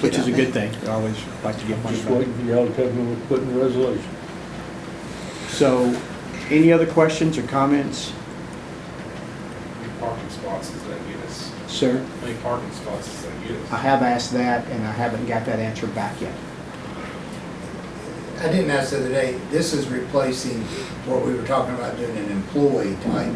which is a good thing. I always like to get money Just back. waiting for y'all to tell me what to put in the resolution. So, any other questions or comments, How many parking spots does that get us? sir? How many parking spots does that get us? I have asked that, and I haven't got that answer back yet. I didn't ask the other day, this is replacing what we were talking about doing an employee type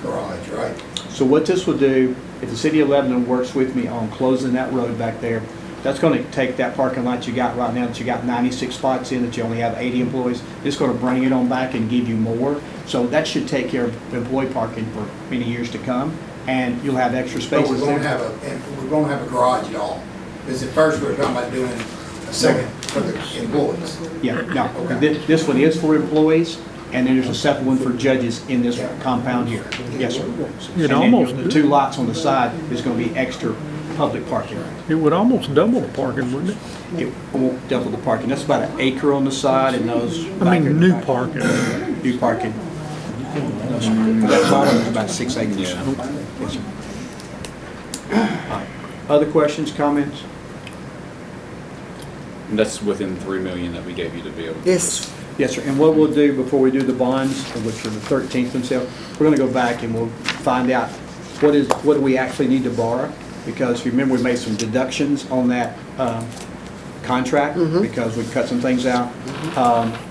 garage, right? So what this will do, if the city of Lebanon works with me on closing that road back there, that's going to take that parking lot you got right now that you got 96 spots in, that you only have 80 employees. It's going to bring it on back and give you more. So that should take care of employee parking for many years to come, and you'll have extra But spaces we're gonna there. we're gonna have a garage at all. Because at first we were talking about doing a second for the employees. Yeah, no, this one is for employees, and then there's a separate one for judges in this compound here. Yes, sir. And then almost- the 2 lots on the side is going to be extra public parking. It would almost double the parking, wouldn't it? It won't double the parking. That's about an acre on the side and those. I mean, new parking. New parking. No, sir. That bottom is about 6 acres. Yeah. Yes, sir. All right. Other questions, comments? And that's within the 3 million that we gave you to be able to. Yes. Yes, sir. And what we'll do before we do the bonds, which are the 13th themselves, we're gonna go back and we'll find out what do we actually need to borrow? Because if you remember, we made some deductions on that, contract, because we cut some things out.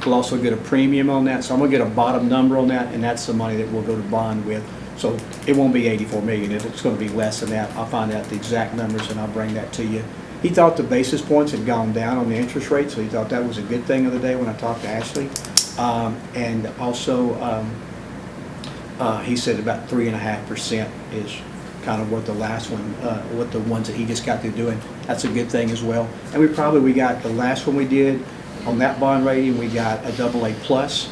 We'll also get a premium on that, so I'm gonna get a bottom number on that, and that's the money that we'll go to bond with. So it won't be 84 million, it's gonna be less than that. I'll find out the exact numbers and I'll bring that to you. He thought the basis points had gone down on the interest rate, so he thought that was a good thing of the day when I talked to Ashley. And also, he said about 3.5% is kind of what the last one, what the ones that he just got through doing. That's a good thing as well. And we got the last one we did on that bond rating, we got a AA plus,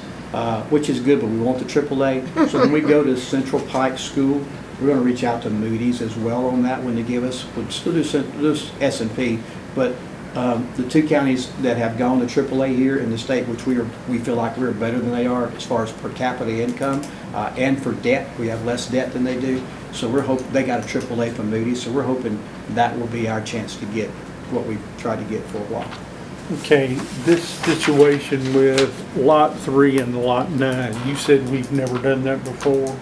which is good, but we want the AAA. So when we go to Central Pike School, we're gonna reach out to Moody's as well on that one to give us, we'll still do S&P, but the two counties that have gone to AAA here in the state, which we feel like we're better than they are as far as per capita income, and for debt, we have less debt than they do. So we're hoping, they got a AAA from Moody's, so we're hoping that will be our chance to get what we've tried to get for a while. Okay, this situation with Lot 3 and Lot 9, you said we've never done that before?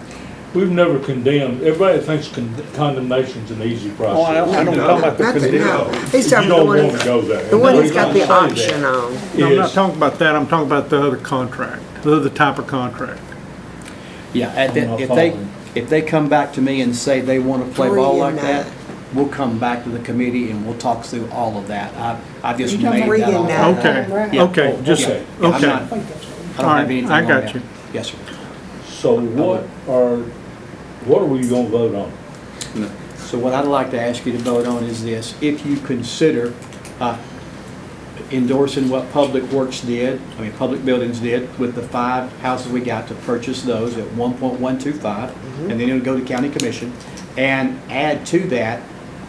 We've never condemned, everybody thinks condemnation's an easy process. Oh, I don't talk about the condemn. No, he's talking You the don't one, want to go there. the one he's The got reason the I say option that on. No, I'm not is- talking about that, I'm talking about the other contract, the other type of contract. Yeah, I'm not if following. they come back to me and say they want to play Three ball and like that, we'll come back to the committee and we'll talk through all of that. I've just You talking made about that all. three and Okay, Yeah. okay, just, Yeah. Yeah, I'm okay. not- I think that's what I don't All have right, anything I on got that. you. Yes, sir. So what are we gonna vote on? So what I'd like to ask you to vote on is this: if you consider endorsing what Public Works did, Public Buildings did with the 5 houses we got to purchase those at 1.125, and then it'll go to County Commission, and add to that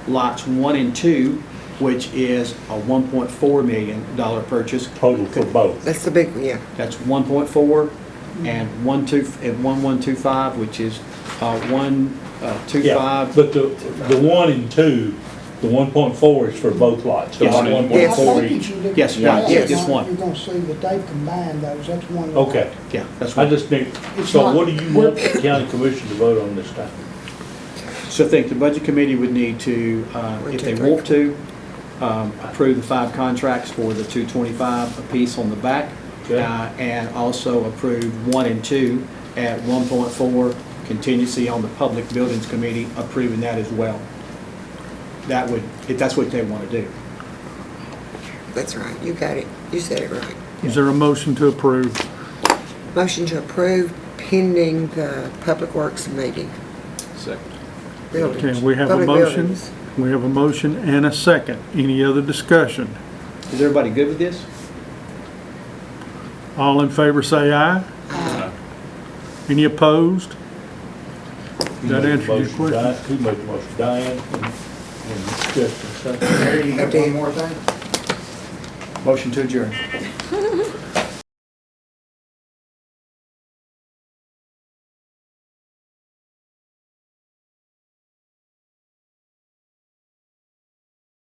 lots 1 and 2, which is a $1.4 million purchase. Total for both. That's the big one, yeah. That's 1.4 and 1125, which is 125. Yeah, but the 1 and 2, the 1.4 is for both lots. So Yes, it's sir. 1.4 I think each. you look Yes, at right, that, yeah, just one. You're gonna see that they've combined those, that's one. Okay, Yeah, that's I right. just think, It's so not- what do you want the county commission to vote on this time? So I think the budget committee would need to, if they want to, approve the 5 contracts for the 225 apiece on the back, Okay. and also approve 1 and 2 at 1.4, contingency on the Public Buildings Committee, approving that as well. That would, if that's what they want to do. That's right, you got it. You said it right. Is there a motion to approve? Motion to approve pending the Public Works meeting. Second. Buildings. Okay, we have a Public motion. buildings. We have a motion and a second. Any other discussion? Is everybody good with this? All in favor say aye. Any opposed? Who That made the answers your motion? question? Who made the motion? Diane and Justin, second. Mayor, you have one more thing? Motion to adjourn.